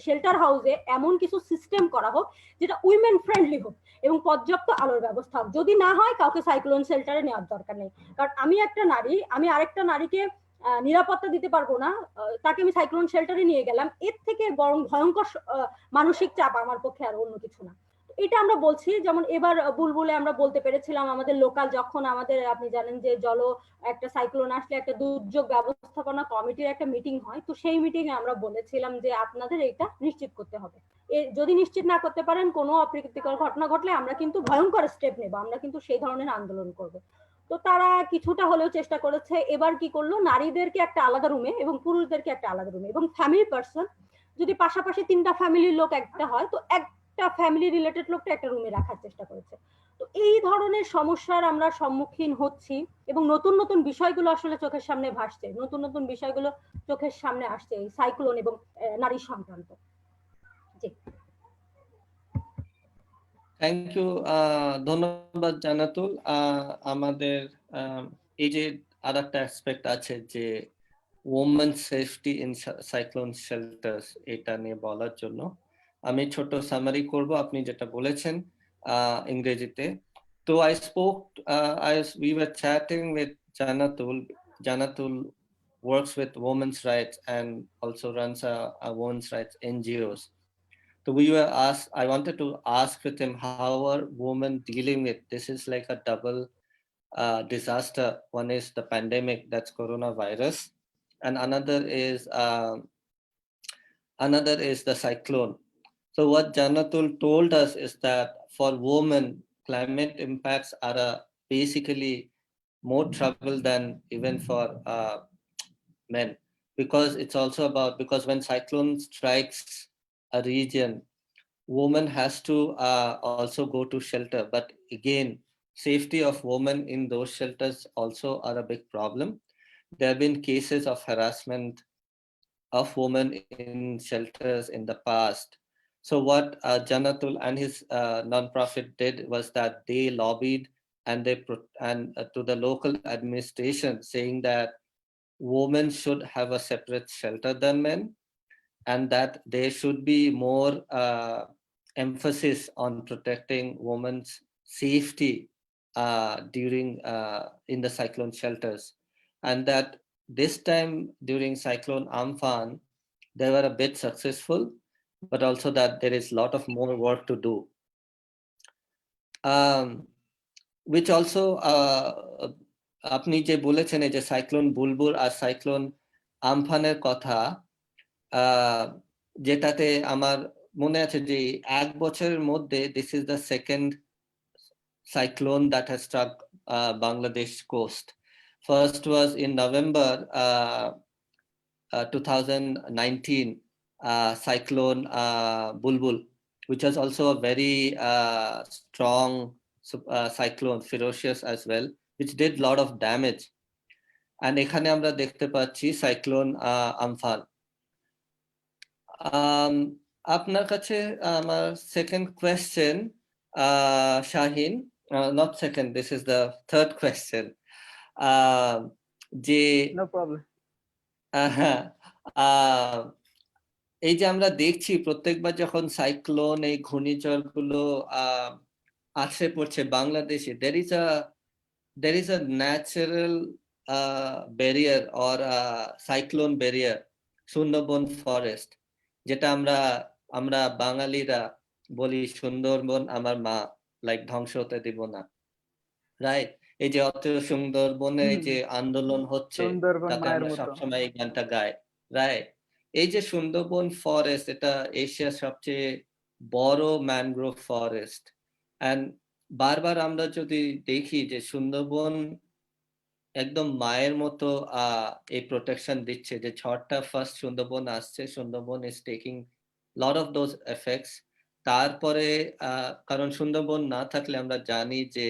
শেল্টার হাউসে এমন কিছু সিস্টেম করা হোক যেটা উইমেন ফ্রেন্ডলি হোক এবং পর্যাপ্ত আলোর ব্যবস্থা হোক। যদি না হয় কাউকে সাইক্লোন শেল্টারে নেওয়ার দরকার নেই, কারণ আমি একটা নারী, আমি আরেকটা নারীকে নিরাপত্তা দিতে পারবো না, তাকে আমি সাইক্লোন শেল্টারে নিয়ে গেলাম, এর থেকে বরং ভয়ঙ্কর মানসিক চাপ আমার পক্ষে আর অন্য কিছু না। এটা আমরা বলছি। যেমন এবার বুলবুলে আমরা বলতে পেরেছিলাম আমাদের লোকাল, যখন আমাদের আপনি জানেন যে একটা সাইক্লোন আসলে একটা দুর্যোগ ব্যবস্থাপনা কমিটির একটা মিটিং হয়, তো সেই মিটিং এ আমরা বলেছিলাম যে আপনাদের এটা নিশ্চিত করতে হবে, যদি নিশ্চিত না করতে পারেন কোনো অপ্রীতিকর ঘটনা ঘটলে আমরা কিন্তু ভয়ঙ্কর স্টেপ নেব, আমরা কিন্তু সেই ধরনের আন্দোলন করব। তো তারা কিছুটা হলেও চেষ্টা করেছে। এবার কি করলো, নারীদেরকে একটা আলাদা রুমে এবং পুরুষদেরকে একটা আলাদা রুমে, এবং ফ্যামিলি পার্সন যদি পাশাপাশি 3টা ফ্যামিলির লোক একটা হয়, তো একটা ফ্যামিলি রিলেটেড লোকটা একটা রুমে রাখার চেষ্টা করেছে। তো এই ধরনের সমস্যার আমরা সম্মুখীন হচ্ছি এবং নতুন নতুন বিষয়গুলো আসলে চোখের সামনে ভাসছে, নতুন নতুন বিষয়গুলো চোখের সামনে আসছে এই সাইক্লোন এবং নারী সংক্রান্ত। জি, থ্যাংক ইউ, ধন্যবাদ জান্নাতুল। আমাদের এই যে আর একটা অ্যাসপেক্ট আছে যে women safety in cyclone shelters, এটা নিয়ে বলার জন্য আমি ছোট সামারি করব আপনি যেটা বলেছেন ইংরেজিতে। তো we were chatting with Janatul works with women's rights and also runs a women's rights NGOs. So I wanted to ask with him, how are women dealing with this? Is like a double disaster. One is the pandemic, that's coronavirus, and another is the cyclone. So what Janatul told us is that for women, climate impacts are basically more trouble than even for men, because it's also about, because when cyclone strikes a region, woman has to also go to shelter, but again, safety of women in those shelters also are a big problem. There have been cases of harassment of women in shelters in the past. So what Janatul and his nonprofit did was that they lobbied and to the local administration, saying that women should have a separate shelter than men, and that there should be more emphasis on protecting women's safety during in the cyclone shelters, and that this time during Cyclone Amphan, they were a bit successful, but also that there is a lot of more work to do. Which also আপনি যে বলেছেন এই যে সাইক্লোন বুলবুল আর সাইক্লোন আমফানের কথা, যেটাতে আমার মনে আছে যে 1 বছরের মধ্যে this is the second cyclone that has struck Bangladesh coast. First was in November 2019, cyclone Bulbul, which was also a very strong cyclone, ferocious as well, which did a lot of damage. And এখানে আমরা দেখতে পাচ্ছি সাইক্লোন আমফান। আপনার কাছে আমার second question, Shahin, not second, this is the third question, যে নো প্রবলেম। হ্যাঁ, এই যে আমরা দেখছি প্রত্যেকবার যখন সাইক্লোন এই ঘূর্ণিঝড়গুলো আছড়ে পড়ছে বাংলাদেশে, there is a natural barrier or cyclone barrier, Sundarban forest, যেটা আমরা বাঙালিরা বলি সুন্দরবন আমার মা, লাইক ধ্বংস হতে দিব না, রাইট? এই যে অত সুন্দরবনে যে আন্দোলন হচ্ছে, সুন্দরবন তাতে মায়ের আমরা মতো। সবসময় এই গানটা গাই, রাইট? এই যে সুন্দরবন ফরেস্ট, এটা এশিয়ার সবচেয়ে বড় ম্যানগ্রোভ ফরেস্ট, এন্ড বারবার আমরা যদি দেখি যে সুন্দরবন একদম মায়ের মতো এই প্রোটেকশন দিচ্ছে, যে ঝড়টা ফার্স্ট সুন্দরবন আসছে, Sundarban is taking lot of those effects. তারপরে কারণ সুন্দরবন না থাকলে আমরা জানি যে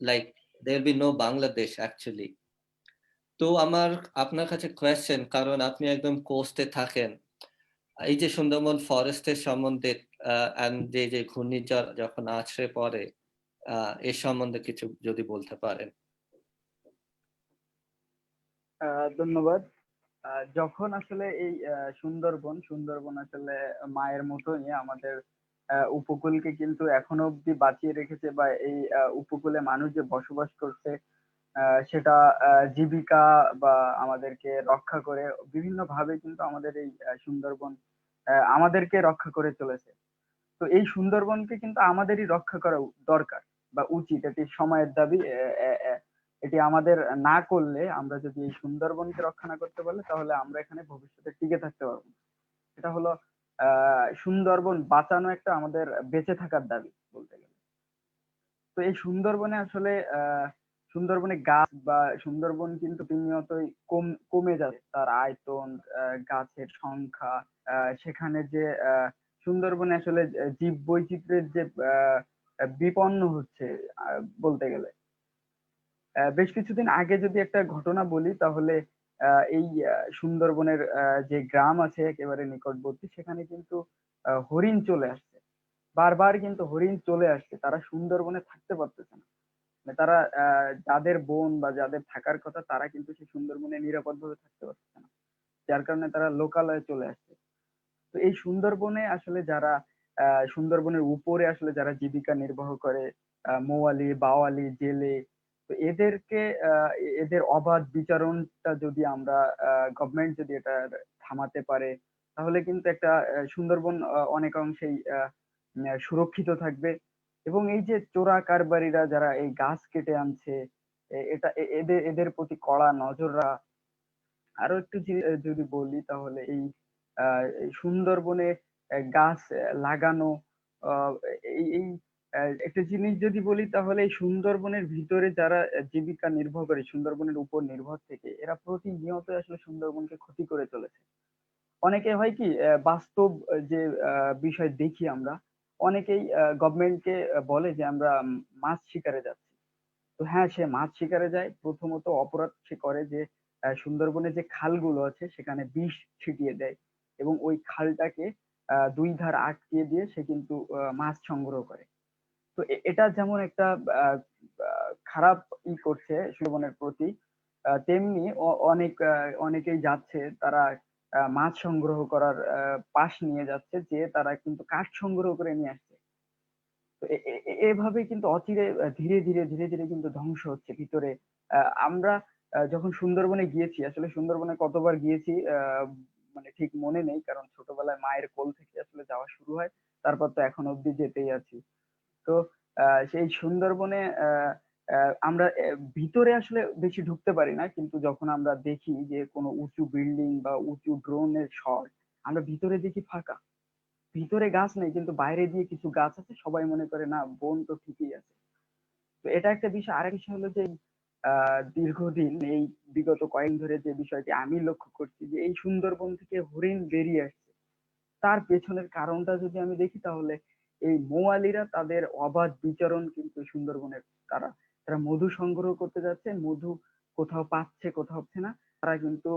like there be no Bangladesh actually. তো আমার আপনার কাছে কোয়েশ্চেন, কারণ আপনি একদম কোস্টে থাকেন, এই যে সুন্দরবন ফরেস্টের সম্বন্ধে যে ঘূর্ণিঝড় যখন আছড়ে পড়ে, এর সম্বন্ধে কিছু যদি বলতে পারেন। ধন্যবাদ। যখন আসলে এই সুন্দরবন আসলে মায়ের মতোই আমাদের উপকূলকে কিন্তু এখনো অব্দি বাঁচিয়ে রেখেছে, বা এই উপকূলে মানুষ যে বসবাস করছে সেটা জীবিকা বা আমাদেরকে রক্ষা করে বিভিন্ন ভাবে কিন্তু আমাদের এই সুন্দরবন আমাদেরকে রক্ষা করে চলেছে। তো এই সুন্দরবনকে কিন্তু আমাদেরই রক্ষা করা দরকার বা উচিত, এটি সময়ের দাবি। এটি আমাদের না করলে, আমরা যদি এই সুন্দরবনকে রক্ষা না করতে পারলে, তাহলে আমরা এখানে ভবিষ্যতে টিকে থাকতে পারবো না। এটা হলো সুন্দরবন বাঁচানো একটা আমাদের বেঁচে থাকার দাবি বলতে গেলে। তো এই সুন্দরবনে আসলে সুন্দরবনে গাছ বা সুন্দরবন কিন্তু প্রতিনিয়তই কমে যাচ্ছে, তার আয়তন, গাছের সংখ্যা, সেখানে যে সুন্দরবনে আসলে জীব বৈচিত্র্যের যে বিপন্ন হচ্ছে বলতে গেলে। বেশ কিছুদিন আগে যদি একটা ঘটনা বলি, তাহলে এই সুন্দরবনের যে গ্রাম আছে একেবারে নিকটবর্তী, সেখানে কিন্তু হরিণ চলে আসছে। বারবার কিন্তু হরিণ চলে আসছে, তারা সুন্দরবনে থাকতে পারতেছে না। মানে তারা যাদের বন বা যাদের থাকার কথা, তারা কিন্তু সেই সুন্দরবনে নিরাপদভাবে থাকতে পারতেছে না, যার কারণে তারা লোকালয়ে চলে আসছে। তো এই সুন্দরবনে আসলে যারা সুন্দরবনের উপরে আসলে যারা জীবিকা নির্বাহ করে, মৌয়ালি, বাওয়ালি, জেলে, তো এদেরকে এদের অবাধ বিচরণটা যদি আমরা গভর্নমেন্ট যদি এটা থামাতে পারে, তাহলে কিন্তু একটা সুন্দরবন অনেক অংশেই সুরক্ষিত থাকবে। এবং এই যে চোরা কারবারিরা যারা এই গাছ কেটে আনছে, এটা এদের প্রতি কড়া নজর রাখা। আরো একটু যদি বলি, তাহলে এই সুন্দরবনে গাছ লাগানো, আহ, এই একটা জিনিস যদি বলি, তাহলে এই সুন্দরবনের ভিতরে যারা জীবিকা নির্ভর করে সুন্দরবনের উপর নির্ভর থেকে, এরা প্রতিনিয়ত আসলে সুন্দরবনকে ক্ষতি করে চলেছে। অনেকে হয় কি বাস্তব যে বিষয় দেখি আমরা, অনেকেই গভর্নমেন্টকে বলে যে আমরা মাছ শিকারে যাচ্ছি। তো হ্যাঁ, সে মাছ শিকারে যায়, প্রথমত অপরাধ সে করে যে সুন্দরবনে যে খালগুলো আছে সেখানে বিষ ছিটিয়ে দেয়, এবং ওই খালটাকে দুই ধার আটকে দিয়ে সে কিন্তু মাছ সংগ্রহ করে। তো এটা যেমন একটা খারাপ করছে সুন্দরবনের প্রতি, তেমনি অনেকেই যাচ্ছে, তারা মাছ সংগ্রহ করার পাশ নিয়ে যাচ্ছে, যে তারা কিন্তু কাঠ সংগ্রহ করে নিয়ে আসছে। তো এভাবে কিন্তু অচিরে ধীরে ধীরে কিন্তু ধ্বংস হচ্ছে ভিতরে। আমরা যখন সুন্দরবনে গিয়েছি, আসলে সুন্দরবনে কতবার গিয়েছি মানে ঠিক মনে নেই, কারণ ছোটবেলায় মায়ের কোল থেকে আসলে যাওয়া শুরু হয়, তারপর তো এখন অব্দি যেতেই আছি। তো সেই সুন্দরবনে আমরা ভিতরে আসলে বেশি ঢুকতে পারি না, কিন্তু যখন আমরা দেখি যে কোনো উঁচু বিল্ডিং বা উঁচু ড্রোনের শট, আমরা ভিতরে দেখি ফাঁকা, ভিতরে গাছ নেই, কিন্তু বাইরে দিয়ে কিছু গাছ আছে, সবাই মনে করে না বন তো ঠিকই আছে। তো এটা একটা বিষয়। আরেক বিষয় হলো যে দীর্ঘদিন এই বিগত কয়েকদিন ধরে যে বিষয়টি আমি লক্ষ্য করছি, যে এই সুন্দরবন থেকে হরিণ বেরিয়ে আসছে, তার পেছনের কারণটা যদি আমি দেখি, তাহলে এই মৌয়ালিরা তাদের অবাধ বিচরণ কিন্তু সুন্দরবনের, তারা তারা মধু সংগ্রহ করতে যাচ্ছে, মধু কোথাও পাচ্ছে কোথাও পাচ্ছে না, তারা কিন্তু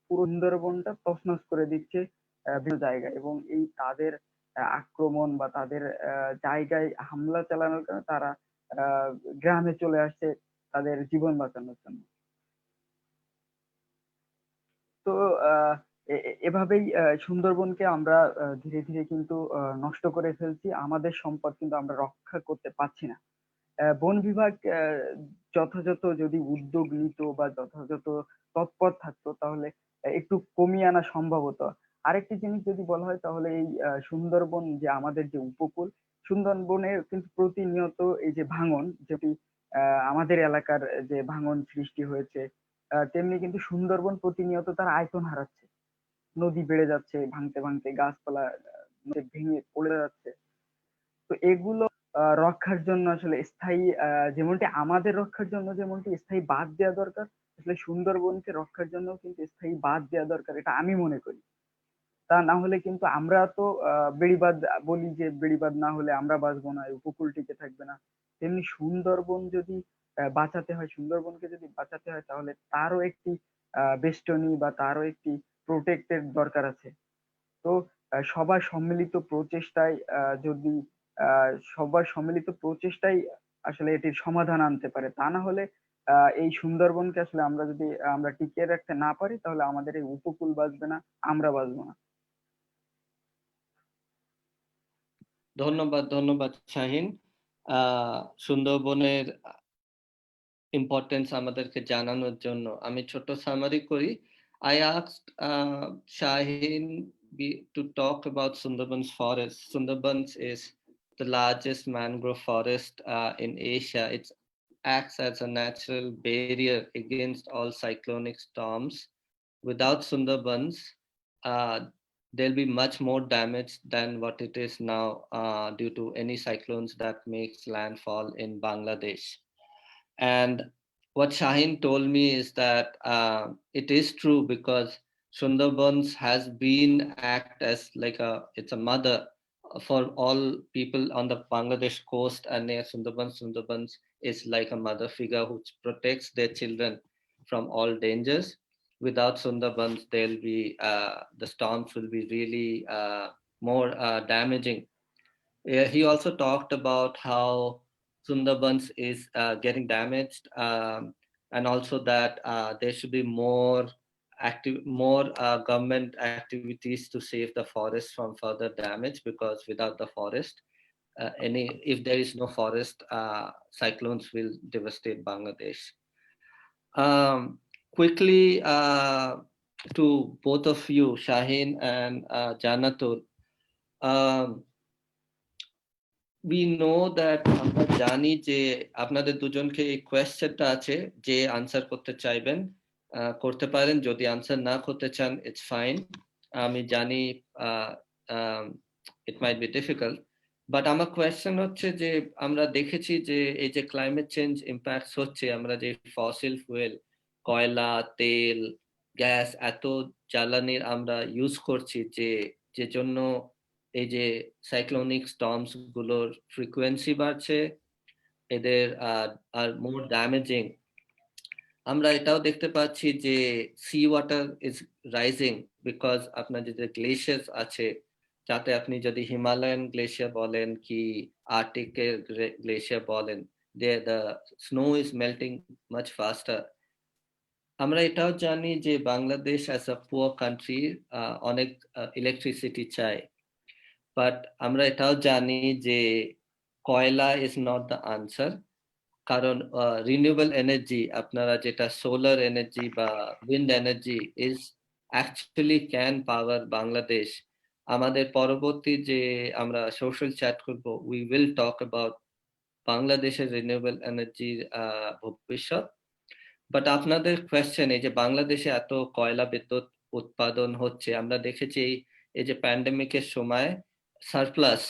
পুরো সুন্দরবনটা তছনছ করে দিচ্ছে বিভিন্ন জায়গায়, এবং এই তাদের আক্রমণ বা তাদের জায়গায় হামলা চালানোর কারণে তারা আহ গ্রামে চলে আসছে তাদের জীবন বাঁচানোর জন্য। তো আহ এভাবেই সুন্দরবনকে আমরা ধীরে ধীরে কিন্তু নষ্ট করে ফেলছি, আমাদের সম্পদ কিন্তু আমরা রক্ষা করতে পারছি না। বন বিভাগ যথাযথ যদি উদ্যোগ নিত বা যথাযথ তৎপর থাকতো, তাহলে একটু কমিয়ে আনা সম্ভব হতো। আরেকটি জিনিস যদি বলা হয়, তাহলে এই সুন্দরবন যে আমাদের যে উপকূল, সুন্দরবনে কিন্তু প্রতিনিয়ত এই যে ভাঙন, যেটি আমাদের এলাকার যে ভাঙন সৃষ্টি হয়েছে, তেমনি কিন্তু সুন্দরবন প্রতিনিয়ত তার আয়তন হারাচ্ছে, নদী বেড়ে যাচ্ছে ভাঙতে ভাঙতে, গাছপালা ভেঙে পড়ে যাচ্ছে। তো এগুলো রক্ষার জন্য আসলে স্থায়ী, যেমনটি আমাদের রক্ষার জন্য যেমনটি স্থায়ী বাঁধ দেওয়া দরকার, আসলে সুন্দরবনকে রক্ষার জন্য কিন্তু স্থায়ী বাঁধ দেওয়া দরকার, এটা আমি মনে করি। তা না হলে কিন্তু আমরা তো বেড়িবাঁধ বলি যে বেড়িবাঁধ না হলে আমরা বাঁচবো না, এই উপকূল টিকে থাকবে না। তেমনি সুন্দরবন যদি বাঁচাতে হয়, সুন্দরবনকে যদি বাঁচাতে হয়, তাহলে তারও একটি বেষ্টনী বা তারও একটি প্রোটেক্টের দরকার আছে। তো সবার সম্মিলিত প্রচেষ্টায় যদি সবার সম্মিলিত প্রচেষ্টাই আসলে এটির সমাধান আনতে পারে, তা না হলে এই সুন্দরবনকে আসলে আমরা যদি আমরা টিকিয়ে রাখতে না পারি, তাহলে আমাদের এই উপকূল বাঁচবে না, আমরা বাঁচবো না। ধন্যবাদ, ধন্যবাদ শাহিন। সুন্দরবনের ইম্পর্টেন্স আমাদেরকে জানানোর জন্য আমি ছোট সামারি করি। I asked Shaheen to talk about Sundarbans forest. Sundarbans is the largest mangrove forest in Asia. It acts as a natural barrier against all cyclonic storms. Without Sundarbans, uh, there'll be much more damage than what it is now due to any cyclones that makes landfall in Bangladesh. And what Shaheen told me is that it is true because Sundarbans has been act as like it's a mother for all people on the Bangladesh coast and near Sundarbans. Sundarbans is like a mother figure who protects their children from all dangers. Without Sundarbans, there'll be the storms will be really more damaging. Yeah, he also talked about how Sundarbans is getting damaged, and also that there should be more government activities to save the forest from further damage. Because without the forest, if there is no forest, cyclones will devastate Bangladesh. Quickly to both of you, Shaheen and Janatul. Um, we know that আমরা জানি যে আপনাদের দুজনকে এই কোয়েশ্চেনটা আছে, যে আনসার করতে চাইবেন করতে পারেন, যদি আনসার না করতে চান ইটস ফাইন। আমি জানি ইট মাইট বি ডিফিকাল্ট, বাট আমার কোয়েশ্চেন হচ্ছে যে আমরা দেখেছি যে এই যে ক্লাইমেট চেঞ্জ ইম্প্যাক্টস হচ্ছে, আমরা যে ফসিল ফুয়েল, কয়লা, তেল, গ্যাস, এত জ্বালানির আমরা ইউজ করছি, যে যে জন্য এই যে সাইক্লোনিক স্টর্মস গুলোর ফ্রিকোয়েন্সি বাড়ছে, এদের আর মোর ড্যামেজিং। আমরা এটাও দেখতে পাচ্ছি যে sea water is rising because আপনার যে গ্লেশিয়ার্স আছে, যাতে আপনি যদি হিমালয়ান গ্লেশিয়ার বলেন কি আর্কটিকের গ্লেশিয়ার বলেন, the snow is melting much faster. আমরা এটাও জানি যে Bangladesh as a poor country অনেক ইলেকট্রিসিটি চায়, বাট আমরা এটাও জানি যে কয়লা ইজ নট দ্য আনসার। কারণ রিনিউয়েবল এনার্জি আপনারা যেটা সোলার এনার্জি বা wind energy is actually can power Bangladesh. আমাদের পরবর্তী যে আমরা সোশ্যাল চ্যাট করব, উই উইল টক অ্যাবাউট বাংলাদেশের রিনিউয়েবল এনার্জির ভবিষ্যৎ। বাট আপনাদের কোয়েশ্চেন, এই যে বাংলাদেশে এত কয়লা বিদ্যুৎ উৎপাদন হচ্ছে, আমরা দেখেছি এই যে প্যান্ডেমিকের সময় সারপ্লাস,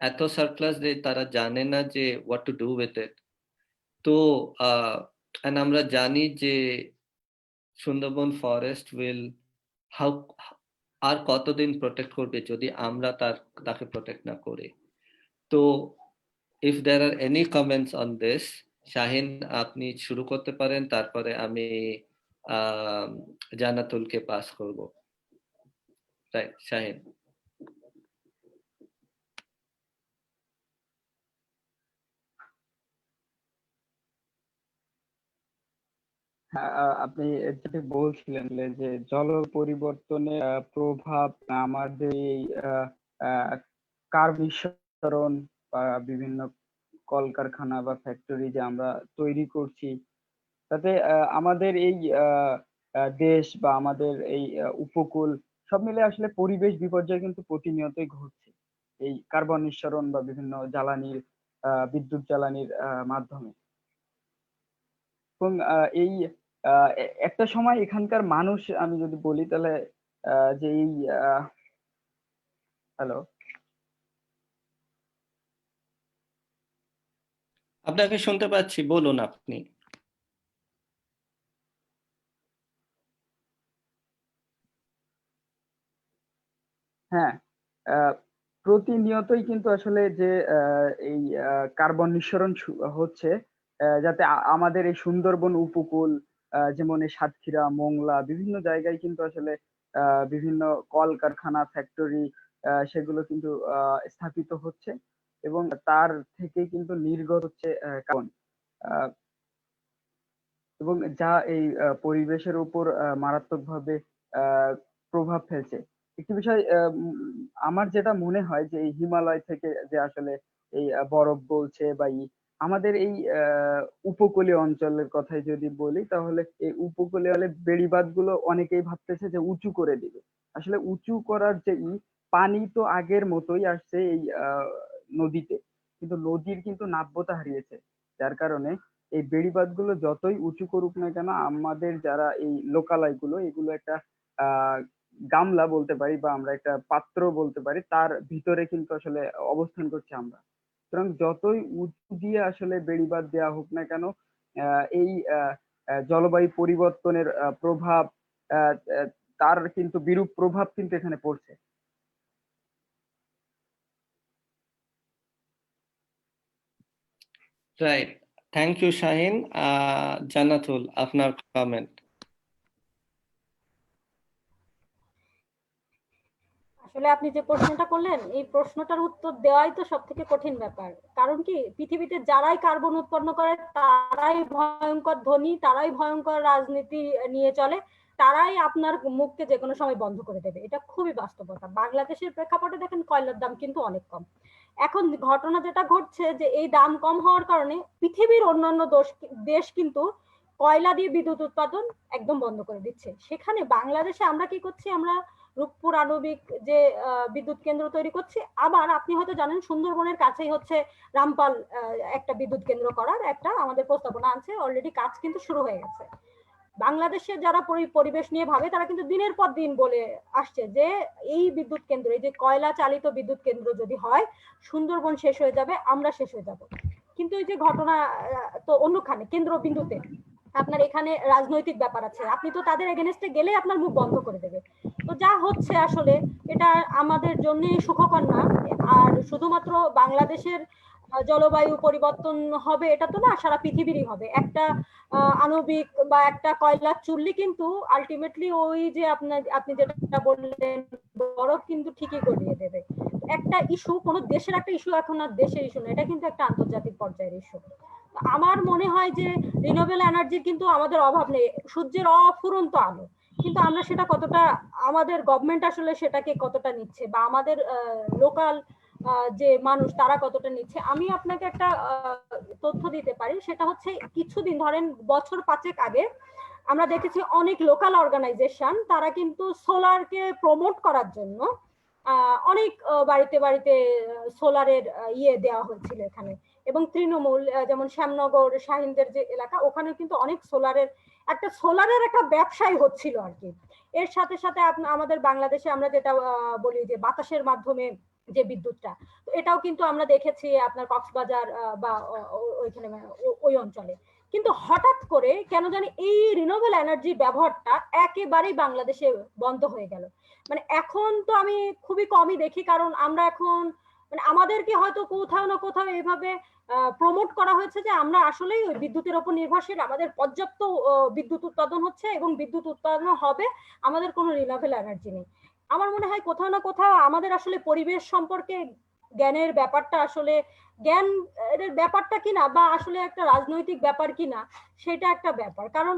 এত সারপ্লাস যে তারা জানে না যে what to do with it. তো and আমরা জানি যে Sundarban forest will how are কতদিন প্রোটেক্ট করবে যদি আমরা তাকে প্রোটেক্ট না করি। তো if there are any comments on this, Shahin আপনি শুরু করতে পারেন, তারপরে আমি জান্নাতুলকে পাস করব। রাইট, শাহিন। আপনি যেটা বলছিলেন যে জল পরিবর্তনের প্রভাব আমাদের এই কার্বন নিঃসরণ বা বিভিন্ন কলকারখানা বা ফ্যাক্টরি যে আমরা তৈরি করছি, তাতে আমাদের এই দেশ বা আমাদের এই উপকূল সব মিলে আসলে পরিবেশ বিপর্যয় কিন্তু প্রতিনিয়তই ঘটছে এই কার্বন নিঃসরণ বা বিভিন্ন জ্বালানির বিদ্যুৎ জ্বালানির মাধ্যমে। এবং এই একটা সময় এখানকার মানুষ, আমি যদি বলি তাহলে যে এই হ্যালো, আপনাকে শুনতে পাচ্ছি, বলুন আপনি। হ্যাঁ, প্রতিনিয়তই কিন্তু আসলে যে এই কার্বন নিঃসরণ হচ্ছে, যাতে আমাদের এই সুন্দরবন উপকূল, যেমন এই সাতক্ষীরা, মোংলা, বিভিন্ন জায়গায় কিন্তু আসলে বিভিন্ন কলকারখানা, ফ্যাক্টরি সেগুলো কিন্তু স্থাপিত হচ্ছে এবং তার থেকে কিন্তু নির্গত হচ্ছে কার্বন, এবং যা এই পরিবেশের উপর মারাত্মকভাবে প্রভাব ফেলছে। একটি বিষয় আমার যেটা মনে হয় যে এই হিমালয় থেকে যে আসলে এই বরফ গলছে বা আমাদের এই উপকূলীয় অঞ্চলের কথাই যদি বলি, তাহলে এই উপকূলীয় বেড়িবাঁধ গুলো অনেকেই ভাবতেছে যে উঁচু করে দিবে। আসলে উঁচু করার যে পানি তো আগের মতোই আসছে এই নদীতে, কিন্তু নদীর কিন্তু নাব্যতা হারিয়েছে, যার কারণে এই বেড়িবাঁধ গুলো যতই উঁচু করুক না কেন, আমাদের যারা এই লোকালয় গুলো, এগুলো একটা আহ গামলা বলতে পারি বা আমরা একটা পাত্র বলতে পারি, তার ভিতরে কিন্তু আসলে অবস্থান করছি আমরা। সুতরাং যতই উঁচু দিয়ে আসলে বেড়িবাঁধ দেওয়া হোক না কেন, এই জলবায়ু পরিবর্তনের প্রভাব, আহ, আহ, তার কিন্তু বিরূপ প্রভাব কিন্তু এখানে পড়ছে। Right, thank you Shahin. Jannatul, আপনার কমেন্ট। আসলে আপনি যে প্রশ্নটা করলেন, এই প্রশ্নটার উত্তর দেওয়াই তো সব থেকে কঠিন ব্যাপার। কারণ কি, পৃথিবীতে যারাই কার্বন উৎপন্ন করে তারাই ভয়ঙ্কর ধনী, তারাই ভয়ঙ্কর রাজনীতি নিয়ে চলে, তারাই আপনার মুখকে যে কোনো সময় বন্ধ করে দেবে। এটা খুবই বাস্তবতা। বাংলাদেশের প্রেক্ষাপটে দেখেন কয়লার দাম কিন্তু অনেক কম। এখন ঘটনা যেটা ঘটছে যে এই দাম কম হওয়ার কারণে পৃথিবীর অন্যান্য দেশ কিন্তু কয়লা দিয়ে বিদ্যুৎ উৎপাদন একদম বন্ধ করে দিচ্ছে। সেখানে বাংলাদেশে আমরা কি করছি, আমরা রূপপুর আণবিক যে বিদ্যুৎ কেন্দ্র তৈরি করছি, আবার আপনি হয়তো জানেন সুন্দরবনের কাছেই হচ্ছে রামপাল একটা বিদ্যুৎ কেন্দ্র করার একটা আমাদের প্রস্তাবনা আছে, অলরেডি কাজ কিন্তু শুরু হয়ে গেছে। বাংলাদেশের যারা পরিবেশ নিয়ে ভাবে তারা কিন্তু দিনের পর দিন বলে আসছে যে এই বিদ্যুৎ কেন্দ্র, এই যে কয়লা চালিত বিদ্যুৎ কেন্দ্র যদি হয়, সুন্দরবন শেষ হয়ে যাবে, আমরা শেষ হয়ে যাব। কিন্তু এই যে ঘটনা তো অন্যখানে কেন্দ্র বিন্দুতে আপনার এখানে রাজনৈতিক ব্যাপার আছে, আপনি তো তাদের এগেনস্টে গেলে আপনার মুখ বন্ধ করে দেবে। তো যা হচ্ছে আসলে এটা আমাদের জন্য সুখকর না। আর শুধুমাত্র বাংলাদেশের জলবায়ু পরিবর্তন হবে এটা তো না, সারা পৃথিবীরই হবে। একটা আণবিক বা একটা কয়লার চুল্লি কিন্তু আলটিমেটলি ওই যে আপনি যেটা বললেন বরফ কিন্তু ঠিকই গলিয়ে দেবে। একটা ইস্যু, কোন দেশের একটা ইস্যু এখন আর দেশের ইস্যু না, এটা কিন্তু একটা আন্তর্জাতিক পর্যায়ের ইস্যু। আমার মনে হয় যে রিনিউয়েবল এনার্জির কিন্তু আমাদের অভাব নেই, সূর্যের অফুরন্ত আলো, কিন্তু আমরা সেটা কতটা, আমাদের গভর্নমেন্ট আসলে সেটাকে কতটা নিচ্ছে, বা আমাদের লোকাল যে মানুষ তারা কতটা নিচ্ছে, আমি আপনাকে একটা তথ্য দিতে পারি। সেটা হচ্ছে কিছুদিন ধরেন বছর 5 আগে আমরা দেখেছি অনেক লোকাল অর্গানাইজেশন তারা কিন্তু সোলারকে প্রমোট করার জন্য অনেক বাড়িতে বাড়িতে সোলারের দেওয়া হয়েছিল এখানে। এবং তৃণমূল যেমন শ্যামনগর শাহিনদের যে এলাকা, ওখানে কিন্তু অনেক সোলারের একটা ব্যবসায় হচ্ছিল আর কি। এর সাথে সাথে আমাদের বাংলাদেশে আমরা যেটা বলি যে বাতাসের মাধ্যমে যে বিদ্যুৎটা, তো এটাও কিন্তু আমরা দেখেছি আপনার কক্সবাজার বা ওইখানে ওই অঞ্চলে। কিন্তু হঠাৎ করে কেন জানি এই রিনিউয়েবল এনার্জির ব্যবহারটা একেবারেই বাংলাদেশে বন্ধ হয়ে গেল। মানে এখন তো আমি খুবই কমই দেখি, কারণ আমরা এখন মানে আমাদেরকে হয়তো কোথাও না কোথাও এইভাবে প্রমোট করা হয়েছে যে আমরা আসলেই ওই বিদ্যুতের উপর নির্ভরশীল, আমাদের পর্যাপ্ত বিদ্যুৎ উৎপাদন হচ্ছে এবং বিদ্যুৎ উৎপাদন হবে, আমাদের কোনো রিনিউয়েবল এনার্জি নেই। আমার মনে হয় কোথাও না কোথাও আমাদের আসলে পরিবেশ সম্পর্কে জ্ঞানের ব্যাপারটা আসলে জ্ঞান এর ব্যাপারটা কিনা বা আসলে একটা রাজনৈতিক ব্যাপার কিনা, সেটা একটা ব্যাপার। কারণ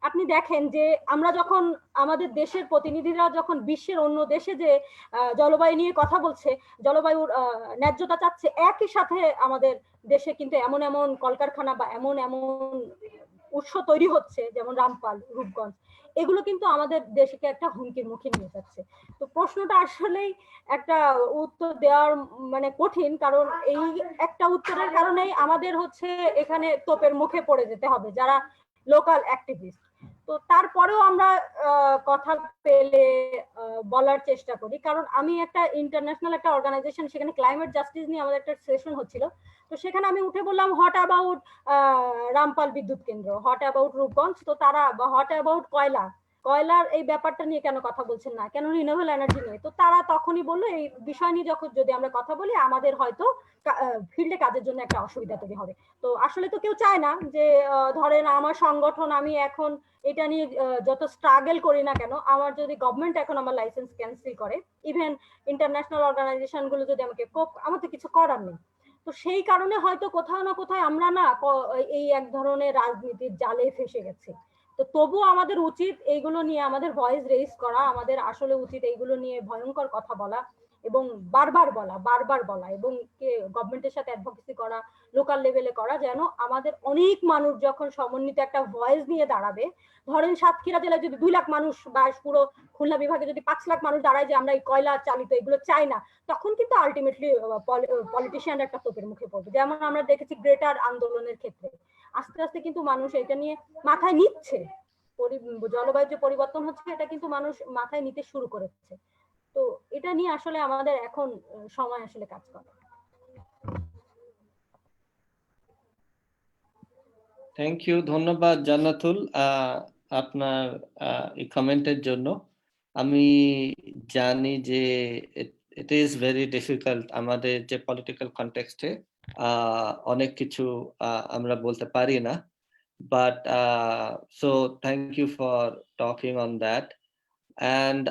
আপনি দেখেন যে আমরা যখন আমাদের দেশের প্রতিনিধিরা যখন বিশ্বের অন্য দেশে যে জলবায়ু নিয়ে কথা বলছে, জলবায়ুর ন্যায্যতা চাচ্ছে, একই সাথে আমাদের দেশে কিন্তু এমন এমন কলকারখানা বা এমন এমন উৎস তৈরি হচ্ছে যেমন রামপাল, রূপগঞ্জ, এগুলো কিন্তু আমাদের দেশকে একটা হুমকির মুখে নিয়ে যাচ্ছে। তো প্রশ্নটা আসলেই একটা উত্তর দেওয়ার মানে কঠিন, কারণ এই একটা উত্তরের কারণেই আমাদের হচ্ছে এখানে তোপের মুখে পড়ে যেতে হবে যারা লোকাল অ্যাক্টিভিস্ট। তো তারপরেও আমরা কথা পেলে বলার চেষ্টা করি, কারণ আমি একটা ইন্টারন্যাশনাল একটা অর্গানাইজেশন, সেখানে ক্লাইমেট জাস্টিস নিয়ে আমাদের একটা সেশন হচ্ছিল। তো সেখানে আমি উঠে বললাম হোয়াট অ্যাবাউট রামপাল বিদ্যুৎ কেন্দ্র, হোয়াট অ্যাবাউট রূপগঞ্জ, তো তারা বা হোয়াট অ্যাবাউট কয়লার এই ব্যাপারটা নিয়ে কেন কথা বলছেন না, কেন রিনিউয়েবল এনার্জি নিয়ে? তো তারা তখনই বললো এই বিষয় নিয়ে যখন যদি আমরা কথা বলি আমাদের হয়তো ফিল্ডে কাজের জন্য একটা অসুবিধা তৈরি হবে। তো আসলে তো কেউ চায় না যে ধরেন আমার সংগঠন, আমি এখন এটা নিয়ে যত স্ট্রাগল করি না কেন, আমার যদি গভর্নমেন্ট এখন আমার লাইসেন্স ক্যান্সেল করে, ইভেন ইন্টারন্যাশনাল অর্গানাইজেশন গুলো যদি আমাকে আমার তো কিছু করার নেই। তো সেই কারণে হয়তো কোথাও না কোথাও আমরা না এই এক ধরনের রাজনীতির জালে ফেসে গেছি। তো তবুও আমাদের উচিত এইগুলো নিয়ে আমাদের ভয়েস রেইজ করা, আমাদের আসলে উচিত এইগুলো নিয়ে ভয়ঙ্কর কথা বলা এবং বারবার বলা এবং গভর্নমেন্টের সাথে অ্যাডভোকেসি করা, লোকাল লেভেলে করা, যেন আমাদের অনেক মানুষ যখন সমন্বিত একটা ভয়েস নিয়ে দাঁড়াবে, ধরেন সাতক্ষীরা জেলায় যদি 2 লাখ মানুষ বা পুরো খুলনা বিভাগে যদি 5 লাখ মানুষ দাঁড়ায় যে আমরা এই কয়লা চালিত এগুলো চাই না, তখন কিন্তু আলটিমেটলি পলিটিশিয়ান একটা তোপের মুখে পড়বে। যেমন আমরা দেখেছি গ্রেটার আন্দোলনের ক্ষেত্রে আস্তে আস্তে কিন্তু মানুষ এটা নিয়ে মাথায় নিচ্ছে, জলবায়ু যে পরিবর্তন হচ্ছে এটা কিন্তু মানুষ মাথায় নিতে শুরু করেছে। তো এটা নিয়ে আসলে আমাদের এখন সময় আসলে কাজ করে। থ্যাংক ইউ, ধন্যবাদ জান্নাতুল আপনার এই কমেন্টের জন্য। আমি জানি যে ইট ইজ ভেরি ডিফিকাল্ট আমাদের যে পলিটিক্যাল কনটেক্সটে অনেক কিছু আমরা বলতে পারি না, but so thank you for talking on that. And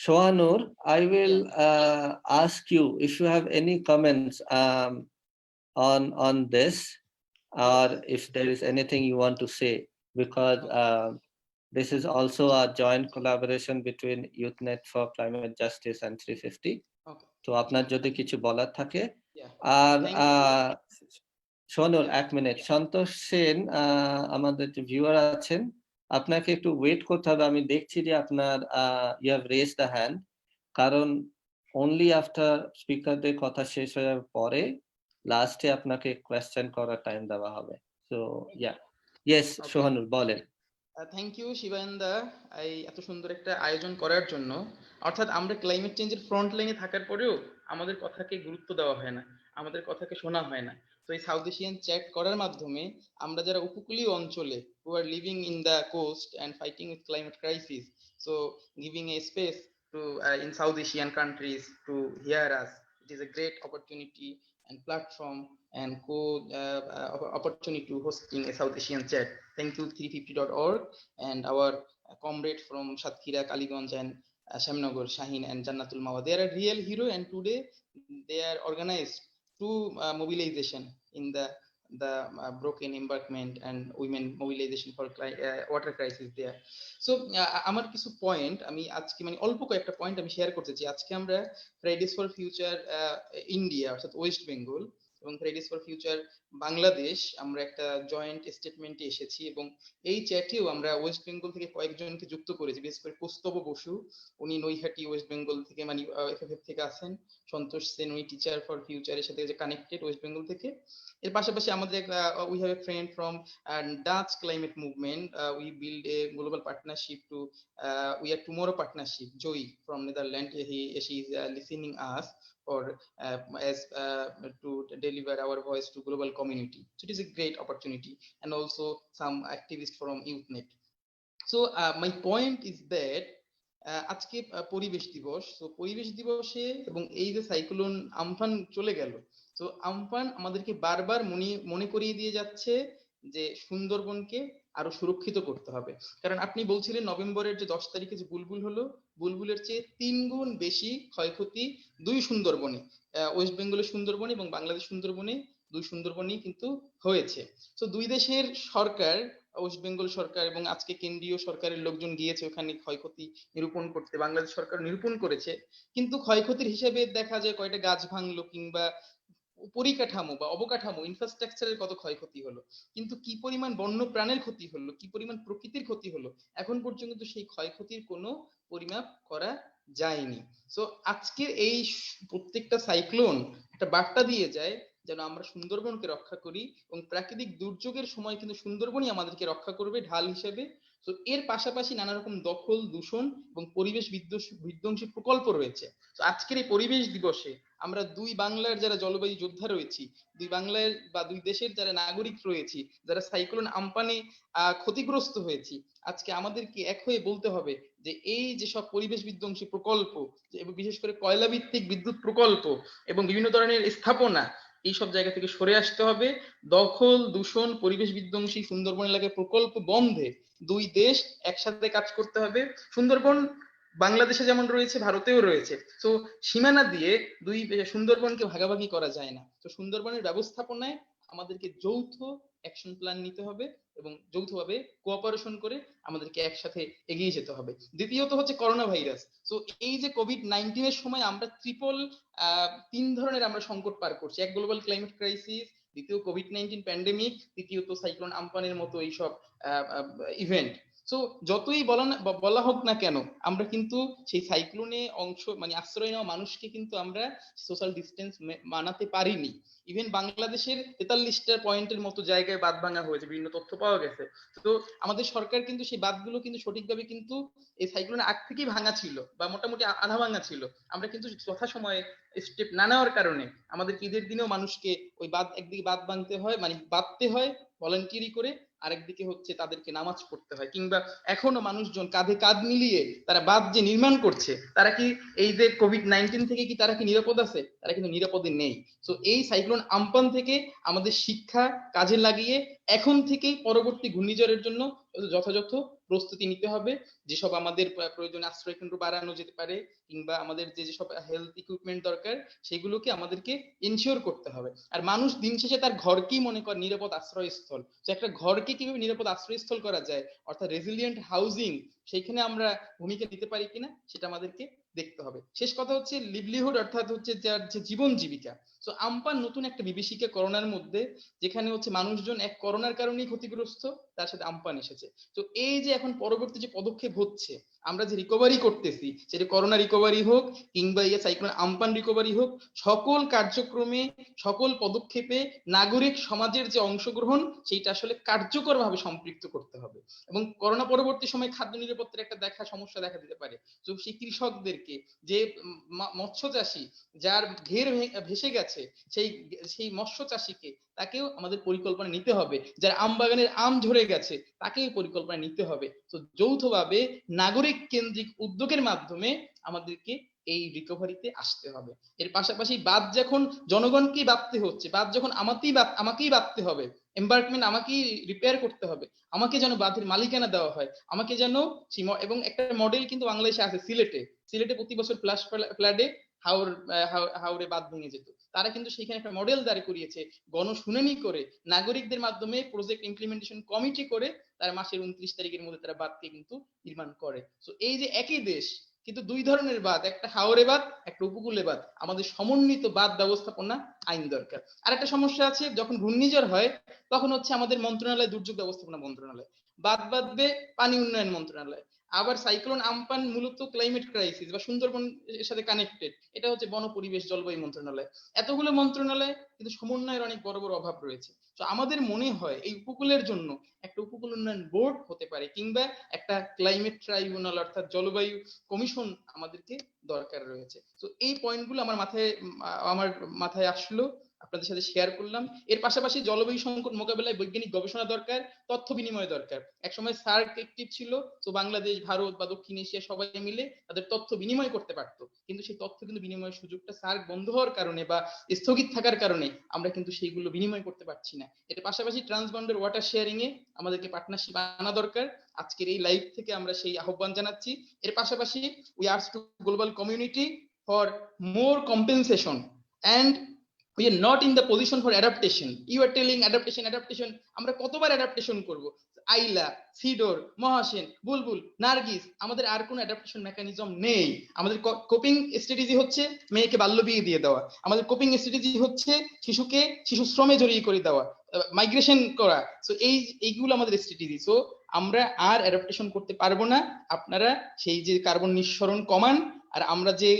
Shohanur, I will ask you if you have any comments on this, or if there is anything you want to say, because this is also a joint collaboration between YouthNet for Climate Justice and 350. Okay. তো আপনার যদি কিছু বলার থাকে। Yeah. আর Thank you. শোনুন, 1 মিনিট, সন্তোষ সেন আমাদের যে ভিউয়ার আছেন, আপনাকে একটু ওয়েট করতে হবে। আমি দেখছি যে আপনার you have raised the hand, কারণ অনলি আফটার স্পিকারদের কথা শেষ হয়ে যাওয়ার পরে লাস্টে আপনাকে কোয়েশ্চেন করার টাইম দেওয়া হবে। সো ইয়া, ইয়েস সোহানুর বলেন। থ্যাংক ইউ শিবানন্দা, এই এত সুন্দর একটা আয়োজন করার জন্য। অর্থাৎ আমরা ক্লাইমেট চেঞ্জের ফ্রন্ট লাইনে থাকার পরেও আমাদের কথাকে গুরুত্ব দেওয়া হয় না, আমাদের কথাকে শোনা হয় না। তো এই সাউথ এশিয়ান চ্যাট করার মাধ্যমে আমরা যারা উপকূলীয় অঞ্চলে, who are living in the coast and fighting with climate crisis, so giving a space to in South Asian countries to hear us, it is a great opportunity and platform and opportunity to hosting a South Asian chat. Thank you 350.org and our comrade from Satkira, Kaliganj and Shamnagar, Shahin and Jannatul Mawa. They are a real hero, and today they are organized through mobilization in the the broken embankment and women mobilization for water crisis there. So আমার কিছু পয়েন্ট আমি আজকে মানে অল্প কয়েকটা পয়েন্ট আমি শেয়ার করতে চাই। আজকে আমরা ফ্রাইডেজ ফর ফিউচার ইন্ডিয়া অর্থাৎ ওয়েস্ট বেঙ্গল এবং ফ্রাইডেজ ফর ফিউচার বাংলাদেশ আমরা একটা জয়েন্ট স্টেটমেন্টে এসেছি, এবং এই চ্যাটেও আমরা ওয়েস্ট বেঙ্গল থেকে কয়েকজনকে যুক্ত করেছি, বিশেষ করে কৌস্তব বসু, উনি নৈহাটি ওয়েস্ট বেঙ্গল থেকে মানে এফএফএফ থেকে আছেন, সন্তোষ সেন উনি টিচার ফর ফিউচারের সাথে কানেক্টেড ওয়েস্ট বেঙ্গল থেকে। এর পাশাপাশি আমাদের we have a friend from Dutch climate movement, we build a global partnership to we are tomorrow partnership, Joy from Netherlands, she is listening us or as to deliver our voice to global community, so it is a great opportunity, and also some activists from YouthNet. So my point is that আজকে পরিবেশ দিবস, তো পরিবেশ দিবসে এবং এই যে সাইক্লোন আমফান চলে গেল, তো আমফান আমাদেরকে বারবার মনে করিয়ে দিয়ে যাচ্ছে যে সুন্দরবনকে আরো সুরক্ষিত করতে হবে। কারণ আপনি বলছিলেন নভেম্বরের যে 10 তারিখে যে বুলবুল হলো, বুলবুলের চেয়ে 3 গুণ বেশি ক্ষয়ক্ষতি দুই সুন্দরবনে, ওয়েস্ট বেঙ্গলের সুন্দরবনে এবং বাংলাদেশ সুন্দরবনে, দুই সুন্দরবনেই কিন্তু হয়েছে। তো দুই দেশের সরকার, ওয়েস্ট বেঙ্গল সরকার এবং আজকে কেন্দ্রীয় সরকারের লোকজন গিয়েছে ওখানে ক্ষয়ক্ষতি নিরূপণ করতে, বাংলাদেশ সরকার নিরূপণ করেছে, কিন্তু ক্ষয়ক্ষতির হিসেবে দেখা যায় কয়টা গাছ ভাঙলো কিংবা পরিকাঠামো বা অবকাঠামো ইনফ্রাস্ট্রাকচারের কত ক্ষয়ক্ষতি হলো, কিন্তু কি পরিমাণ বন্য প্রাণের ক্ষতি হলো, কি পরিমাণ প্রকৃতির ক্ষতি হলো, এখন পর্যন্ত তো সেই ক্ষয়ক্ষতির কোনো পরিমাপ করা যায়নি। তো আজকের এই প্রত্যেকটা সাইক্লোন একটা বার্তা দিয়ে যায় যেন আমরা সুন্দরবনকে রক্ষা করি, এবং প্রাকৃতিক দুর্যোগের সময় কিন্তু সুন্দরবনই আমাদেরকে রক্ষা করবে ঢাল হিসেবে। তো এর পাশাপাশি নানা রকম দখল, দূষণ এবং পরিবেশ বিধ্বংসী প্রকল্প রয়েছে। তো আজকের এই পরিবেশ দিবসে আমরা দুই বাংলার যারা জলবায়ু যোদ্ধা রয়েছি, দুই বাংলার বা দুই দেশের যারা নাগরিক রয়েছি, যারা সাইক্লোন আমপানে ক্ষতিগ্রস্ত হয়েছি, আজকে আমাদেরকে এক হয়ে বলতে হবে যে এই যে সব পরিবেশ বিধ্বংসী প্রকল্প এবং বিশেষ করে কয়লা ভিত্তিক বিদ্যুৎ প্রকল্প এবং বিভিন্ন ধরনের স্থাপনা, এইসব জায়গা থেকে সরে আসতে হবে। দখল, দূষণ, পরিবেশ বিধ্বংসী সুন্দরবন এলাকায় প্রকল্প বন্ধে দুই দেশ একসাথে কাজ করতে হবে। সুন্দরবন বাংলাদেশে যেমন রয়েছে ভারতেও রয়েছে, তো সীমানা দিয়ে দুই সুন্দরবনকে ভাগাভাগি করা যায় না। তো সুন্দরবনের ব্যবস্থাপনায় আমাদেরকে যৌথ অ্যাকশন প্ল্যান নিতে হবে এবং যৌথভাবে কোঅপারেশন করে আমাদেরকে একসাথে এগিয়ে যেতে হবে। দ্বিতীয়ত হচ্ছে করোনা ভাইরাস। তো এই যে কোভিড-19 এর সময় আমরা তিন ধরনের আমরা সংকট পার করছি, এক গ্লোবাল ক্লাইমেট ক্রাইসিস, দ্বিতীয় কোভিড-19 প্যান্ডেমিক, তৃতীয়ত সাইক্লোন আমপানের মতো এইসব ইভেন্ট। সো যতই বলা হোক না কেন, আমরা কিন্তু সেই সাইক্লোনে অংশ মানে আশ্রয় নেওয়া মানুষকে কিন্তু আমরা সোশ্যাল ডিস্টেন্স মানাতে পারিনি। ইভেন বাংলাদেশের 43টা পয়েন্টের মতো জায়গায় বাঁধ ভাঙা হয়েছে, বিভিন্ন তথ্য পাওয়া গেছে। তো আমাদের সরকার কিন্তু সেই বাঁধগুলো কিন্তু সঠিকভাবে কিন্তু এই সাইক্লোনের আগ থেকেই ভাঙা ছিল বা মোটামুটি আধা ভাঙা ছিল। আমরা কিন্তু যথাসময়ে স্টেপ না নেওয়ার কারণে আমাদের ঈদের দিনেও মানুষকে ওই বাঁধ, একদিকে বাঁধ ভাঙতে হয় মানে বাঁধতে হয় ভলান্টিয়ারি করে, আরেকদিকে হচ্ছে তাদেরকে নামাজ পড়তে হয়, কিংবা এখনো মানুষজন কাঁধে কাঁধ মিলিয়ে তারা বাঁধ যে নির্মাণ করছে, তারা কি এই যে কোভিড-19 থেকে কি তারা কি নিরাপদ আছে? তারা কিন্তু নিরাপদে নেই। তো এই সাইক্লোন আমপান থেকে আমাদের শিক্ষা কাজে লাগিয়ে এখন থেকেই পরবর্তী ঘূর্ণিঝড়ের জন্য যথাযথ প্রস্তুতি নিতে হবে। যেসব আমাদের প্রয়োজনে আশ্রয় কেন্দ্র বাড়ানো যেতে পারে কিংবা আমাদের যেসব হেলথ ইকুইপমেন্ট দরকার সেগুলোকে আমাদেরকে এনশিওর করতে হবে। আর মানুষ দিন শেষে তার ঘরকেই মনে করে নিরাপদ আশ্রয়স্থল। তো একটা ঘরকে কিভাবে নিরাপদ আশ্রয়স্থল করা যায়, অর্থাৎ রেজিলিয়েন্ট হাউজিং, সেইখানে আমরা ভূমিকা দিতে পারি কিনা সেটা আমাদেরকে দেখতে হবে। শেষ কথা হচ্ছে লিভলিহুড, অর্থাৎ হচ্ছে যার যে জীবন জীবিকা। তো আমপান নতুন একটা বিভীষিকা করোনার মধ্যে, যেখানে হচ্ছে মানুষজন এক করোনার কারণেই ক্ষতিগ্রস্ত, তার সাথে আমপান এসেছে। তো এই যে এখন পরবর্তী যে পদক্ষেপ হচ্ছে, আমরা যে রিকভারি করতেছি, সেটা করোনা রিকভারি হোক কিংবা সাইক্লোন আমপান রিকভারি হোক, সকল কার্যক্রমে সকল পদক্ষেপে নাগরিক সমাজের যে অংশগ্রহণ সেইটা আসলে কার্যকরভাবে সম্পৃক্ত করতে হবে। এবং করোনা পরবর্তী সময় খাদ্য নিরাপত্তার একটা সমস্যা দেখা দিতে পারে। তো সেই কৃষকদেরকে, যে মৎস্য চাষী যার ঘের ভেসে গেছে, সেই মৎস্য চাষীকে তাকেও আমাদের পরিকল্পনা নিতে হবে। যার আম বাগানের আম ঝরে গেছে তাকেও পরিকল্পনা নিতে হবে। তো যৌথভাবে নাগরিক কেন্দ্রিক উদ্যোগের মাধ্যমে আমাদেরকে এই রিকভারিতে আসতে হবে। এর পাশাপাশি বাঁধ যখন জনগণকেই বাঁধতে হচ্ছে, বাঁধ যখন আমাকেই বাঁধতে হবে, এম্বার্কমেন্ট আমাকেই রিপেয়ার করতে হবে, আমাকে যেন বাঁধের মালিকানা দেওয়া হয়, আমাকে যেন এবং একটা মডেল কিন্তু বাংলাদেশে আছে, সিলেটে প্রতি বছর ফ্লাডে হাওরে বাঁধ ভেঙে যেত। তারা কিন্তু সেখানে একটা মডেল দাঁড় করিয়েছে, গণশুনানি করে নাগরিকদের মাধ্যমে প্রজেক্ট ইমপ্লিমেন্টেশন কমিটি করে তারা মাসের 29 তারিখের মধ্যে তারা বাঁধকে কিন্তু নির্মাণ করে। তো এই যে একই দেশ কিন্তু দুই ধরনের বাঁধ, একটা হাওরে বাঁধ, একটা উপকূলে বাঁধ, আমাদের সমন্বিত বাঁধ ব্যবস্থাপনা আইন দরকার। আর একটা সমস্যা আছে, যখন ঘূর্ণিঝড় হয় তখন হচ্ছে আমাদের মন্ত্রণালয় দুর্যোগ ব্যবস্থাপনা মন্ত্রণালয়, বাঁধ বাঁধবে পানি উন্নয়ন মন্ত্রণালয়, আবার সাইক্লোন আমপান মূলত ক্লাইমেট ক্রাইসিস বা সুন্দরবন এর সাথে কানেক্টেড, এটা হচ্ছে বন পরিবেশ জলবায়ু মন্ত্রণালয়। এতগুলো মন্ত্রণালয় কিন্তু সমন্বয়ের অনেক বড় বড় অভাব রয়েছে। তো আমাদের মনে হয় এই উপকূলের জন্য একটা উপকূল উন্নয়ন বোর্ড হতে পারে, কিংবা একটা ক্লাইমেট ট্রাইব্যুনাল অর্থাৎ জলবায়ু কমিশন আমাদেরকে দরকার রয়েছে। তো এই পয়েন্টগুলো আমার মাথায় আসলো, আপনাদের সাথে শেয়ার করলাম। এর পাশাপাশি জলবায়ু সংকট মোকাবেলায় বৈজ্ঞানিক গবেষণা দরকার, তথ্য বিনিময় দরকার। একসময় সার্ক অ্যাক্টিভ ছিল, তো বাংলাদেশ, ভারত বা দক্ষিণ এশিয়া সবাই মিলে তাদের তথ্য বিনিময় করতে পারতো, কিন্তু সেই তথ্য কিন্তু বিনিময়ের সুযোগটা সার্ক বন্ধ হওয়ার কারণে বা স্থগিত থাকার কারণে আমরা কিন্তু সেইগুলো বিনিময় করতে পারছি না। এর পাশাপাশি ট্রান্সবন্ডার ওয়াটার শেয়ারিং এ আমাদেরকে পার্টনারশিপ আনা দরকার। আজকের এই লাইভ থেকে আমরা সেই আহ্বান জানাচ্ছি। এর পাশাপাশি we ask to global community for more compensation and we are not in the position for adaptation. You are telling adaptation, আমরা কতবার অ্যাডাপ্টেশন করব? আইলা, সিডোর, মহাসেন, বুলবুল, নার্গিস, আমাদের আর কোনো অ্যাডাপ্টেশন মেকানিজম নেই। আমাদের কোপিং স্ট্র্যাটেজি হচ্ছে মেয়েকে বাল্য বিয়ে দিয়ে দেওয়া, আমাদের কোপিং স্ট্র্যাটেজি হচ্ছে শিশুকে শিশু শ্রমে জড়িয়ে করে দেওয়া, মাইগ্রেশন করা। সো এইগুলো আমাদের স্ট্র্যাটেজি। সো আমরা আর অ্যাডাপ্টেশন করতে পারবো না। আপনারা সেই যে কার্বন নিঃসরণ কমান, আর আমরা যে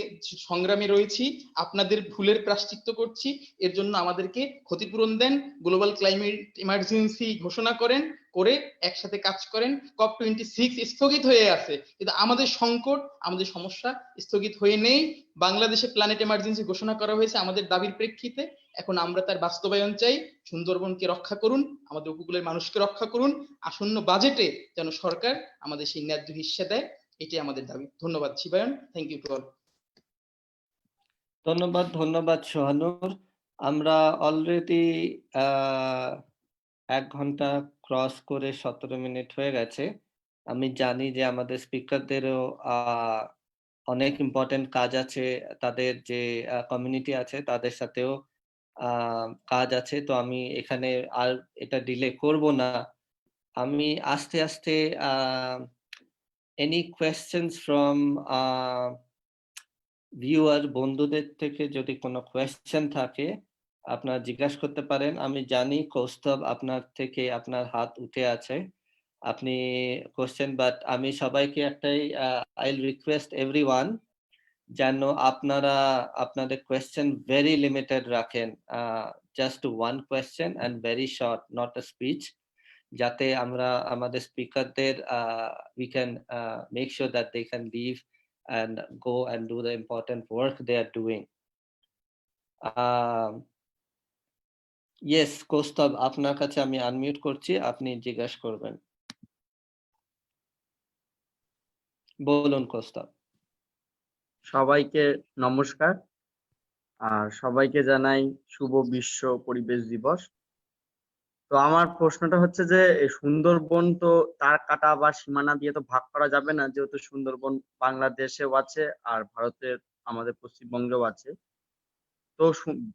সংগ্রামে রয়েছি আপনাদের ভুলের প্রায়শ্চিত্ত করছি, এর জন্য আমাদেরকে ক্ষতিপূরণ দেন, গ্লোবাল ক্লাইমেট ইমার্জেন্সি ঘোষণা করেন, করে একসাথে কাজ করেন। COP26 স্থগিত হয়ে আছে, কিন্তু আমাদের সংকট, আমাদের সমস্যা স্থগিত হয়ে নেই। বাংলাদেশে প্ল্যানেট ইমার্জেন্সি ঘোষণা করা হয়েছে আমাদের দাবির প্রেক্ষিতে, এখন আমরা তার বাস্তবায়ন চাই। সুন্দরবনকে রক্ষা করুন, আমাদের উপকূলের মানুষকে রক্ষা করুন, আসন্ন বাজেটে যেন সরকার আমাদের সেই ন্যায্য হিস্সা দেয়, এটাই আমাদের দাবি। ধন্যবাদ Shibayan, thank you to all. ধন্যবাদ সোহানুর। আমরা অলরেডি 1 ঘন্টা ক্রস করে 17 মিনিট হয়ে গেছে। আমি জানি যে আমাদের স্পিকারদেরও অনেক ইম্পর্টেন্ট কাজ আছে, তাদের যে কমিউনিটি আছে তাদের সাথেও কাজ আছে। তো আমি এখানে আর এটা ডিলে করব না। আমি আস্তে আস্তে এনি কোয়েশ্চেনস ফ্রম ভিউয়ার বন্ধুদের থেকে যদি কোনো কোয়েশ্চেন থাকে আপনারা জিজ্ঞাসা করতে পারেন। আমি জানি কৌস্তব আপনার থেকে আপনার হাত উঠে আছে, আপনি কোয়েশ্চেন, বাট আমি সবাইকে একটাই আই উইল রিকোয়েস্ট এভরিওয়ান যেন আপনারা আপনাদের কোয়েশ্চেন ভেরি লিমিটেড রাখেন, just one question and very short, not a speech, যাতে আমরা আমাদের স্পিকারদের we can make sure that they can leave and go and do the important work they are doing. Yes, Kaustav, আপনার কাছে আমি আনমিউট করছি, আপনি জিজ্ঞাসা করবেন। বলুন কৌস্তব। সবাইকে নমস্কার, আর সবাইকে জানাই শুভ বিশ্ব পরিবেশ দিবস। তো আমার প্রশ্নটা হচ্ছে যে সুন্দরবন তো তার কাটা বা সীমানা দিয়ে তো ভাগ করা যাবে না, যেহেতু সুন্দরবন বাংলাদেশেও আছে আর ভারতের আমাদের পশ্চিমবঙ্গেও আছে। তো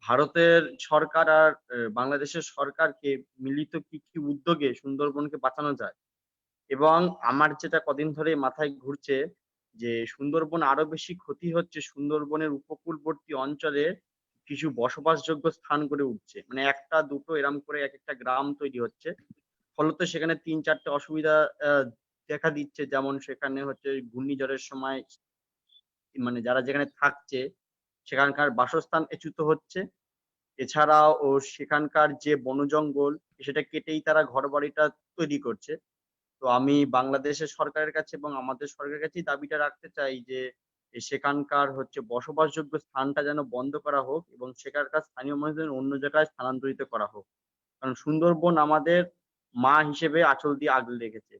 ভারতের সরকার আর বাংলাদেশের সরকারকে মিলিত কি কি উদ্যোগে সুন্দরবনকে বাঁচানো যায়? এবং আমার যেটা কদিন ধরে মাথায় ঘুরছে যে সুন্দরবন আরো বেশি ক্ষতি হচ্ছে, সুন্দরবনের উপকূলবর্তী অঞ্চলে কিছু বসবাসযোগ্য স্থান গড়ে উঠছে, মানে একটা দুটো এরম করে এক একটা গ্রাম তৈরি হচ্ছে। ফলত সেখানে 3-4টে অসুবিধা দেখা দিচ্ছে, যেমন সেখানে হচ্ছে ঘূর্ণিঝড়ের সময় মানে যারা যেখানে থাকছে সেখানকার বাসস্থান এচ্যুত হচ্ছে। এছাড়াও সেখানকার যে বনজঙ্গল সেটা কেটেই তারা ঘরবাড়িটা তৈরি করছে। তো আমি বাংলাদেশের সরকারের কাছে এবং আমাদের সরকারের কাছেই দাবিটা রাখতে চাই যে সেখানকার হচ্ছে বসবাসযোগ্য স্থানটা যেন বন্ধ করা হোক এবং সেখানকার স্থানীয় মানুষদের অন্য জায়গায় স্থানান্তরিত করা হোক। কারণ সুন্দরবন আমাদের মা হিসেবে আঁচল দিয়ে আগলে রেখেছে।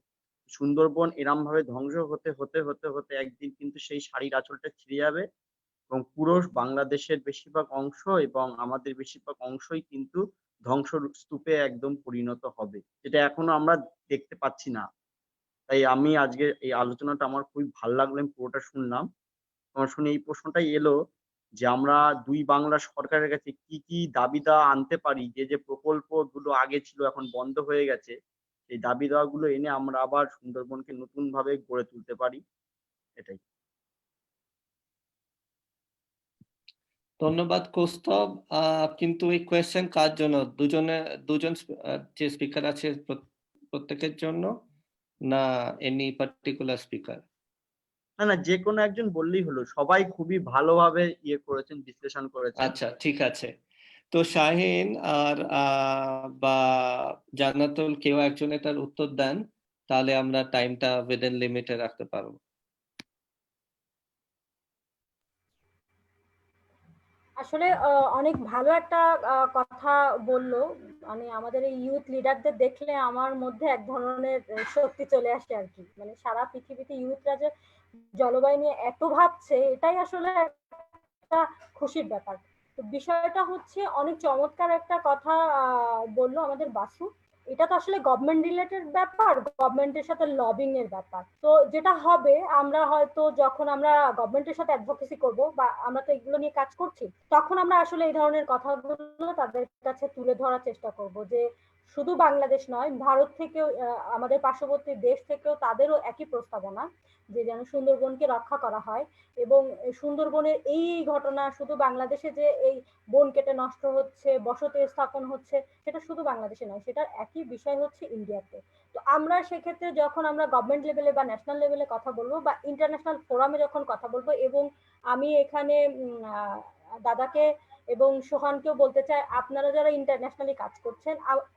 সুন্দরবন এরম ভাবে ধ্বংস হতে হতে হতে হতে একদিন কিন্তু সেই শাড়ির আঁচলটা ছিঁড়ে যাবে এবং পুরো বাংলাদেশের বেশিরভাগ অংশ এবং আমাদের বেশিরভাগ অংশই কিন্তু ধ্বংসস্তূপে একদম পরিণত হবে, যেটা এখনো আমরা দেখতে পাচ্ছি না। তাই আমি আজকে এই আলোচনাটা আমার খুবই ভালো লাগলো, আমি পুরোটা শুনলাম। আমার শুনে এই প্রশ্নটাই এলো যে আমরা দুই বাংলা সরকারের কাছে কি কি দাবি দাওয়া আনতে পারি, যে যে প্রকল্পগুলো আগে ছিল এখন বন্ধ হয়ে গেছে, এই দাবি দাওয়াগুলো এনে আমরা আবার সুন্দরবনকে নতুন ভাবে গড়ে তুলতে পারি, এটাই। ধন্যবাদ কৌস্তব। কিন্তু এই কোয়েশ্চেন কার জন্য? দুজন যে স্পিকার আছে প্রত্যেকের জন্য, না এনি পার্টিকুলার স্পিকার? না না, যে কোনো একজন বললেই হলো, সবাই খুবই ভালোভাবে ইয়ে করেছেন, বিশ্লেষণ করেছেন। আচ্ছা, ঠিক আছে। তো শাহিন আর বা জান্নাতুল কেউ একজন এটার উত্তর দেন, তাহলে আমরা টাইমটা উইদিন লিমিটে রাখতে পারবো। আসলে অনেক ভালো একটা কথা বললো। মানে আমাদের এই ইউথ লিডারদের দেখলে আমার মধ্যে এক ধরনের শক্তি চলে আসে আর কি। মানে সারা পৃথিবীতে ইউথরা যে জলবায়ু নিয়ে এত ভাবছে, এটাই আসলে একটা খুশির ব্যাপার। তো বিষয়টা হচ্ছে অনেক চমৎকার একটা কথা বললো আমাদের বাসু। এটা তো আসলে গভর্নমেন্ট রিলেটেড ব্যাপার, গভর্নমেন্টের সাথে লবিং এর ব্যাপার। তো যেটা হবে, আমরা হয়তো যখন আমরা গভর্নমেন্টের সাথে অ্যাডভোকেসি করব, বা আমরা তো এগুলো নিয়ে কাজ করছি, তখন আমরা আসলে এই ধরনের কথাগুলো তাদের কাছে তুলে ধরার চেষ্টা করব যে শুধু বাংলাদেশ নয়, ভারত থেকেও, আমাদের পার্শ্ববর্তী দেশ থেকেও তাদেরও একই প্রস্তাবনা যে যেন সুন্দরবনকে রক্ষা করা হয়। এবং সুন্দরবনের এই ঘটনা শুধু বাংলাদেশে যে এই বন কেটে নষ্ট হচ্ছে, বসতি স্থাপন হচ্ছে, সেটা শুধু বাংলাদেশে নয়, সেটার একই বিষয় হচ্ছে ইন্ডিয়াতে। তো আমরা সেক্ষেত্রে যখন আমরা গভর্নমেন্ট লেভেলে বা ন্যাশনাল লেভেলে কথা বলবো, বা ইন্টারন্যাশনাল ফোরামে যখন কথা বলবো, এবং আমি এখানে দাদাকে এবং সোহানকেও বলতে চাই, আপনারা যারা ইন্টারন্যাশনালি কাজ করছেন,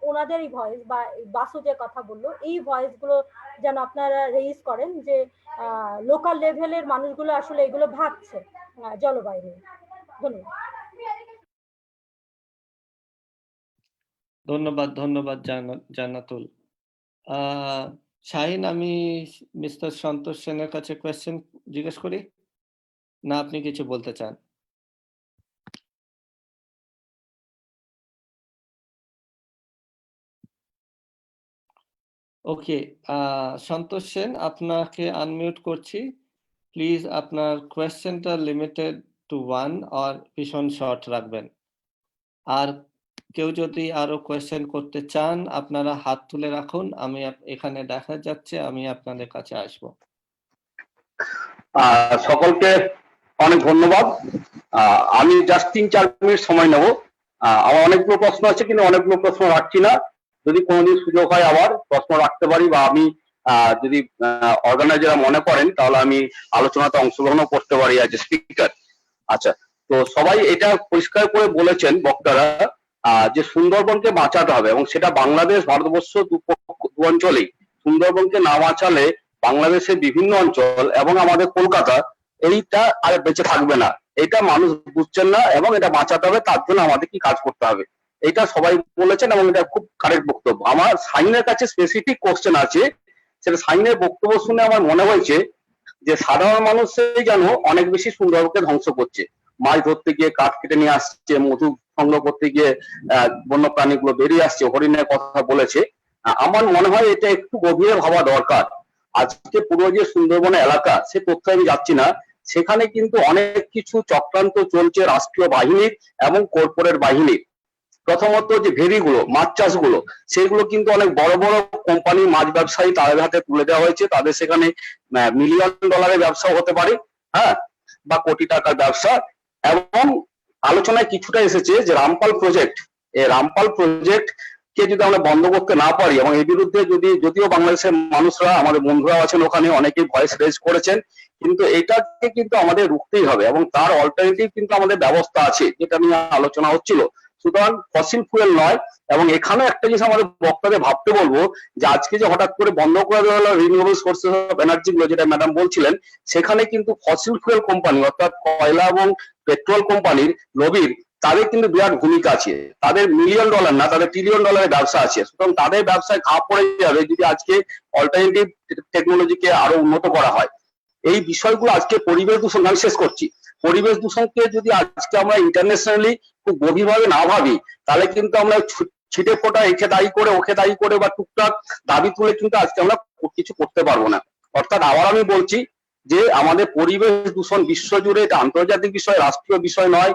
ওনাদের এই ভয়েস বা বাসু যে কথা বললো, এই ভয়েস গুলো যেন আপনারা রেইজ করেন যে লোকাল লেভেলের মানুষগুলো আসলে এগুলো ভাবছে জলবায়ু নিয়ে। ধন্যবাদ। ধন্যবাদ, ধন্যবাদ জান্নাতুল। শাহিন, আমি মিস্টার সন্তোষ সেনের কাছে কোয়েশ্চেন জিজ্ঞেস করি, না আপনি কিছু বলতে চান? ওকে, সন্তোষ সেন, আপনাকে আনমিউট করছি। প্লিজ আপনার কোয়েশ্চেনটা লিমিটেড টু 1 আর ভীষণ শর্ট রাখবেন। আর কেউ যদি আরো কোয়েশ্চেন করতে চান, আপনারা হাত তুলে রাখুন, আমি এখানে দেখা যাচ্ছে, আমি আপনাদের কাছে আসব। সকলকে অনেক ধন্যবাদ। আমি জাস্ট 3-4 মিনিট সময় নেব। আমার অনেকগুলো প্রশ্ন আছে, কিন্তু অনেকগুলো প্রশ্ন রাখছি না। যদি কোনোদিন সুযোগ হয় আবার প্রশ্ন রাখতে পারি, বা আমি যদি অর্গানাইজার মনে করেন, তাহলে আমি আলোচনাতে অংশগ্রহণও করতে পারি অ্যাজ এ স্পিকার। আচ্ছা, তো সবাই এটা পরিষ্কার করে বলেছেন বক্তারা যে সুন্দরবনকে বাঁচাতে হবে, এবং সেটা বাংলাদেশ ভারতবর্ষ দু অঞ্চলেই। সুন্দরবনকে না বাঁচালে বাংলাদেশের বিভিন্ন অঞ্চল এবং আমাদের কলকাতা এইটা আর বেঁচে থাকবে না। এটা মানুষ বুঝছেন না, এবং এটা বাঁচাতে হবে, তার জন্য আমাদের কি কাজ করতে হবে, এটা সবাই বলেছেন, এবং এটা খুব কারেক্ট বক্তব্য। আমার সাইনের কাছে স্পেসিফিক কোশ্চেন আছে, সেটা সাইনের বক্তব্য শুনে আমার মনে হয়েছে যে সাধারণ মানুষই যেন অনেক বেশি সুন্দরবনকে ধ্বংস করছে। মাছ ধরতে গিয়ে কাঠ কেটে নিয়ে আসছে, মধু সংগ্রহ করতে গিয়ে বন্য প্রাণীগুলো বেরিয়ে আসছে, হরিণের কথা বলেছে। আমার মনে হয় এটা একটু গভীরে ভাবা দরকার। আজকে পুরো যে সুন্দরবন এলাকা, সে তথ্য আমি যাচ্ছি না, সেখানে কিন্তু অনেক কিছু চক্রান্ত চলছে রাষ্ট্রীয় বাহিনীর এবং কর্পোরেট বাহিনীর। প্রথমত যে ভেরিগুলো, মাছ চাষগুলো, সেগুলো কিন্তু অনেক বড় বড় কোম্পানি, মাছ ব্যবসায়ী, তাদের হাতে তুলে দেওয়া হয়েছে। তাদের সেখানে মিলিয়ন ডলারের ব্যবসা হতে পারে, হ্যাঁ, বা কোটি টাকার ব্যবসা। এবং আলোচনায় কিছুটা এসেছে যে রামপাল প্রজেক্ট, এই রামপাল প্রজেক্ট কে যদি আমরা বন্ধ করতে না পারি, এবং এর বিরুদ্ধে যদিও বাংলাদেশের মানুষরা, আমাদের বন্ধুরা আছেন ওখানে, অনেকেই ভয়েস রেজ করেছেন, কিন্তু এটাকে কিন্তু আমাদের রুখতেই হবে, এবং তার অল্টারনেটিভ কিন্তু আমাদের ব্যবস্থা আছে, যেটা নিয়ে আলোচনা হচ্ছিল। সুতরাং ফসিল ফুয়েল নয়। এবং এখানে একটা জিনিস আমাদের বক্তাদের ভাবতে বলবো, যে আজকে যে হঠাৎ করে বন্ধ করে দেওয়া হলো রিনিউয়েবল সোর্সেস অফ এনার্জি গুলো, যেটা ম্যাডাম বলছিলেন, সেখানে কিন্তু ফসিল ফুয়েল কোম্পানি, অর্থাৎ কয়লা এবং পেট্রোল কোম্পানির লবির, তাদের কিন্তু বিরাট ভূমিকা আছে। তাদের মিলিয়ন ডলার না, তাদের ট্রিলিয়ন ডলারের ব্যবসা আছে। সুতরাং তাদের ব্যবসায় ঘা পড়ে যাবে যদি আজকে অল্টারনেটিভ টেকনোলজিকে আরো উন্নত করা হয়। এই বিষয়গুলো আজকে পরিবেশ দূষণ, আমি শেষ করছি, পরিবেশ দূষণকে যদি আজকে আমরা ইন্টারন্যাশনালি খুব গভীরভাবে না ভাবি, তাহলে কিন্তু আমরা ছিটে ফোটা একে দায়ী করে, ওকে দায়ী করে, বা টুকটাক দাবি তুলে কিন্তু আজকে আমরা কিছু করতে পারবো না। অর্থাৎ আবার আমি বলছি যে আমাদের পরিবেশ দূষণ বিশ্বজুড়ে এটা আন্তর্জাতিক বিষয়, রাষ্ট্রীয় বিষয় নয়,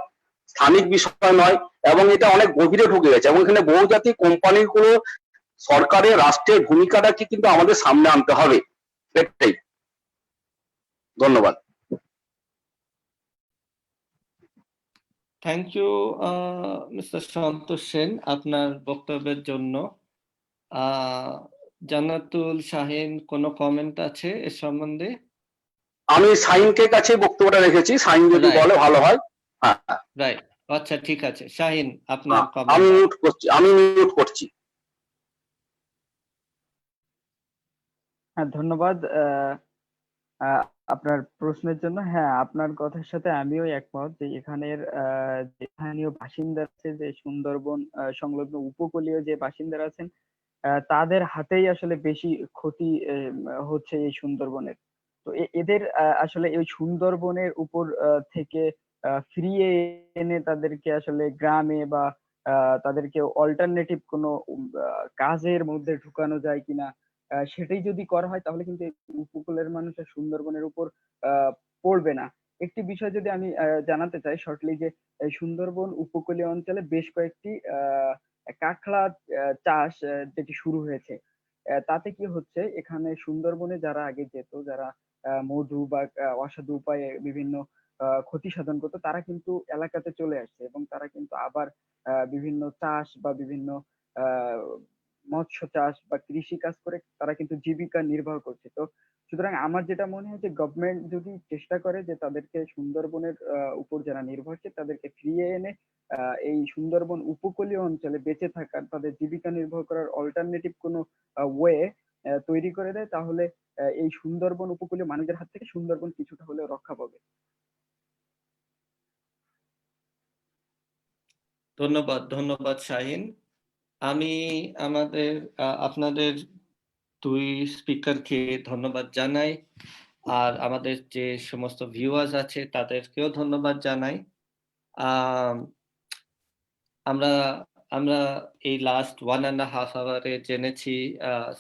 স্থানিক বিষয় নয়, এবং এটা অনেক গভীরে ঢুকে গেছে, এবং এখানে বহুজাতিক কোম্পানিগুলো, সরকারের, রাষ্ট্রের ভূমিকাটাকে কিন্তু আমাদের সামনে আনতে হবে। এটাই। ধন্যবাদ। থ্যাংক ইউ মিস্টার সন্তোষ সেন আপনার বক্তব্যের জন্য। জান্নাতুল শাহিন, কোনো কমেন্ট আছে এ সম্বন্ধে? আমি সাইনকে কাছে বক্তব্যটা রেখেছি, সাইন যদি Right. বলে ভালো হয়। হ্যাঁ, রাইট, আচ্ছা ঠিক আছে। শাহিন, আপনার আমি কমেন্ট। মিউট করছি। হ্যাঁ, ধন্যবাদ আহ, আপনার প্রশ্নের জন্য। হ্যাঁ, আপনার কথার সাথে আমিও একমত যে এখানের যে স্থানীয় বাসিন্দা আছে, যে সুন্দরবন সংলগ্ন উপকূলীয় যে বাসিন্দারা আছেন, তাদের হাতেই আসলে বেশি ক্ষতি হচ্ছে এই সুন্দরবনের। তো এদের আসলে এই সুন্দরবনের উপর থেকে ফিরিয়ে এনে তাদেরকে আসলে গ্রামে বা তাদেরকে অল্টারনেটিভ কোনো কাজের মধ্যে ঢুকানো যায় কিনা, সেটাই যদি করা হয় তাহলে কিন্তু এই উপকূলের মানুষ আর সুন্দরবনের উপর আহ, পড়বে না। একটি বিষয় যদি আমি জানাতে চাই শর্টলি, যে এই সুন্দরবন উপকূলীয় অঞ্চলে বেশ কয়েকটি কাঁকড়া চাষ যেটি শুরু হয়েছে। তাতে কি হচ্ছে, এখানে সুন্দরবনে যারা আগে যেত, যারা মধু বা অসাধু উপায়ে বিভিন্ন ক্ষতি সাধন করতো, তারা কিন্তু এলাকাতে চলে আসছে এবং তারা কিন্তু আবার বিভিন্ন চাষ বা বিভিন্ন আহ মৎস্য চাষ বা কৃষি কাজ করে তারা কিন্তু জীবিকা নির্বাহ করছে। তো সুতরাং আমার যেটা মনে হয় যে গভর্নমেন্ট যদি চেষ্টা করে যে তাদেরকে সুন্দরবনের উপর যারা নির্ভরশীল তাদেরকে ফিরিয়ে এনে এই সুন্দরবন উপকূলীয় অঞ্চলে বেঁচে থাকার, তাদের জীবিকা নির্বাহ করার অল্টারনেটিভ কোনো ওয়ে তৈরি করে দেয়, তাহলে এই সুন্দরবন উপকূলীয় মানুষদের হাত থেকে সুন্দরবন কিছুটা হলেও রক্ষা পাবে। ধন্যবাদ, ধন্যবাদ শাহিন। আমি আপনাদের দুই স্পিকারকে ধন্যবাদ জানাই, আর আমাদের যে সমস্ত ভিউয়ার্স আছে তাদেরকেও ধন্যবাদ জানাই। আহ, আমরা আমরা এই লাস্ট 1.5 আওয়ারে জেনেছি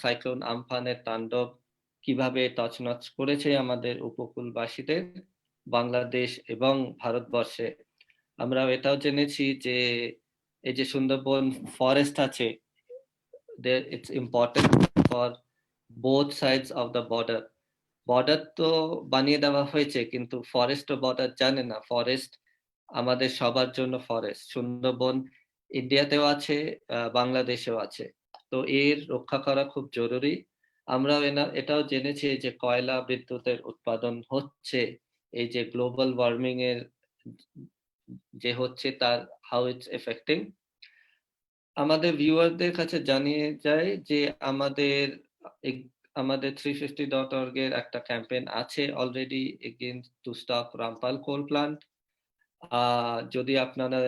সাইক্লোন আমফানের তাণ্ডব কিভাবে তছনছ করেছে আমাদের উপকূলবাসীদের, বাংলাদেশ এবং ভারতবর্ষে। আমরা এটাও জেনেছি যে এই যে সুন্দরবন ফরেস্ট আছে, it's important for both sides of the border. Border তো বানিয়ে দেওয়া হয়েছে, কিন্তু ফরেস্ট ও বর্ডার জানে না। ফরেস্ট আমাদের সবার জন্য, ফরেস্ট সুন্দরবন ইন্ডিয়াতেও আছে, বাংলাদেশেও আছে। তো এর রক্ষা করা খুব জরুরি। আমরা এটাও জেনেছি যে কয়লা বিদ্যুতের উৎপাদন হচ্ছে, এই যে গ্লোবাল ওয়ার্মিং এর যে হচ্ছে তার হাউ ইটস এফেক্টিং। আমাদের ভিউয়ারদের কাছে জানিয়ে যায় যে আমাদের 350.org এর একটা ক্যাম্পেইন আছে already against to stop Rampal coal plant. যদি আপনারা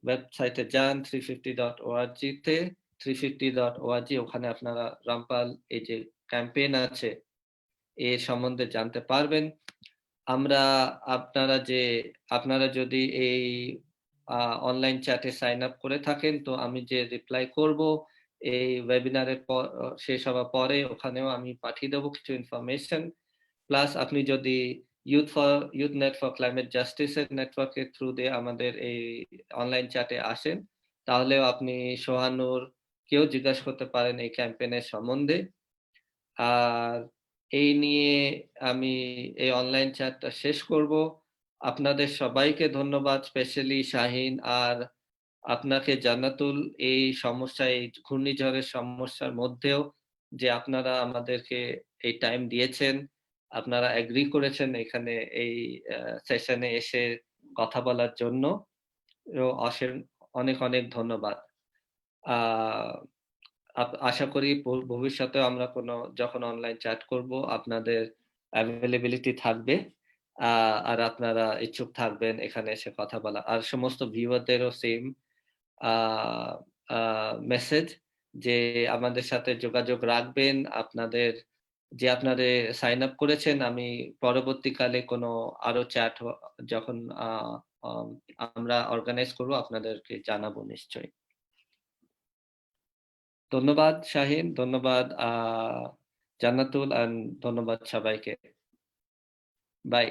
ওয়েবসাইটে যান 350.org তে, 350.org, ওখানে আপনারা রামপাল এই যে ক্যাম্পেইন আছে এর সম্বন্ধে জানতে পারবেন। আপনারা যদি এই অনলাইন চ্যাটে সাইন আপ করে থাকেন, তো আমি যে রিপ্লাই করব এই ওয়েবিনারের শেষ হওয়ার পরে, ওখানেও আমি পাঠিয়ে দেবো কিছু ইনফরমেশন। প্লাস আপনি যদি ইউথ নেট ফর ক্লাইমেট জাস্টিসের নেটওয়ার্কের থ্রু দিয়ে আমাদের এই অনলাইন চ্যাটে আসেন, তাহলেও আপনি সোহানুর কেউ জিজ্ঞাসা করতে পারেন এই ক্যাম্পেইনের সম্বন্ধে। আর এই নিয়ে আমি এই অনলাইন চ্যাটটা শেষ করব। আপনাদের সবাইকে ধন্যবাদ, স্পেশালি শাহিন আর আপনাকে জান্নাতুল, এই সমস্যা, এই ঘূর্ণিঝড়ের সমস্যার মধ্যেও যে আপনারা আমাদেরকে এই টাইম দিয়েছেন, আপনারা এগ্রি করেছেন এখানে এই সেশনে এসে কথা বলার জন্য। অনেক অনেক ধন্যবাদ। আশা করি ভবিষ্যতে আমরা যখন অনলাইন চ্যাট করব আপনাদের অ্যাভেলেবিলিটি থাকবে, আর আপনারা ইচ্ছুক থাকবেন এখানে এসে কথা বলা। আর সমস্ত ভিউয়ারদেরও সেম মেসেজ যে আমাদের সাথে যোগাযোগ রাখবেন। আপনাদের সাইন আপ করেছেন, আমি পরবর্তীকালে কোনো আরো চ্যাট যখন আমরা অর্গানাইজ করব আপনাদেরকে জানাবো নিশ্চয়ই। ধন্যবাদ শাহিন, ধন্যবাদ জান্নাতুল, আর ধন্যবাদ সবাইকে। বাই।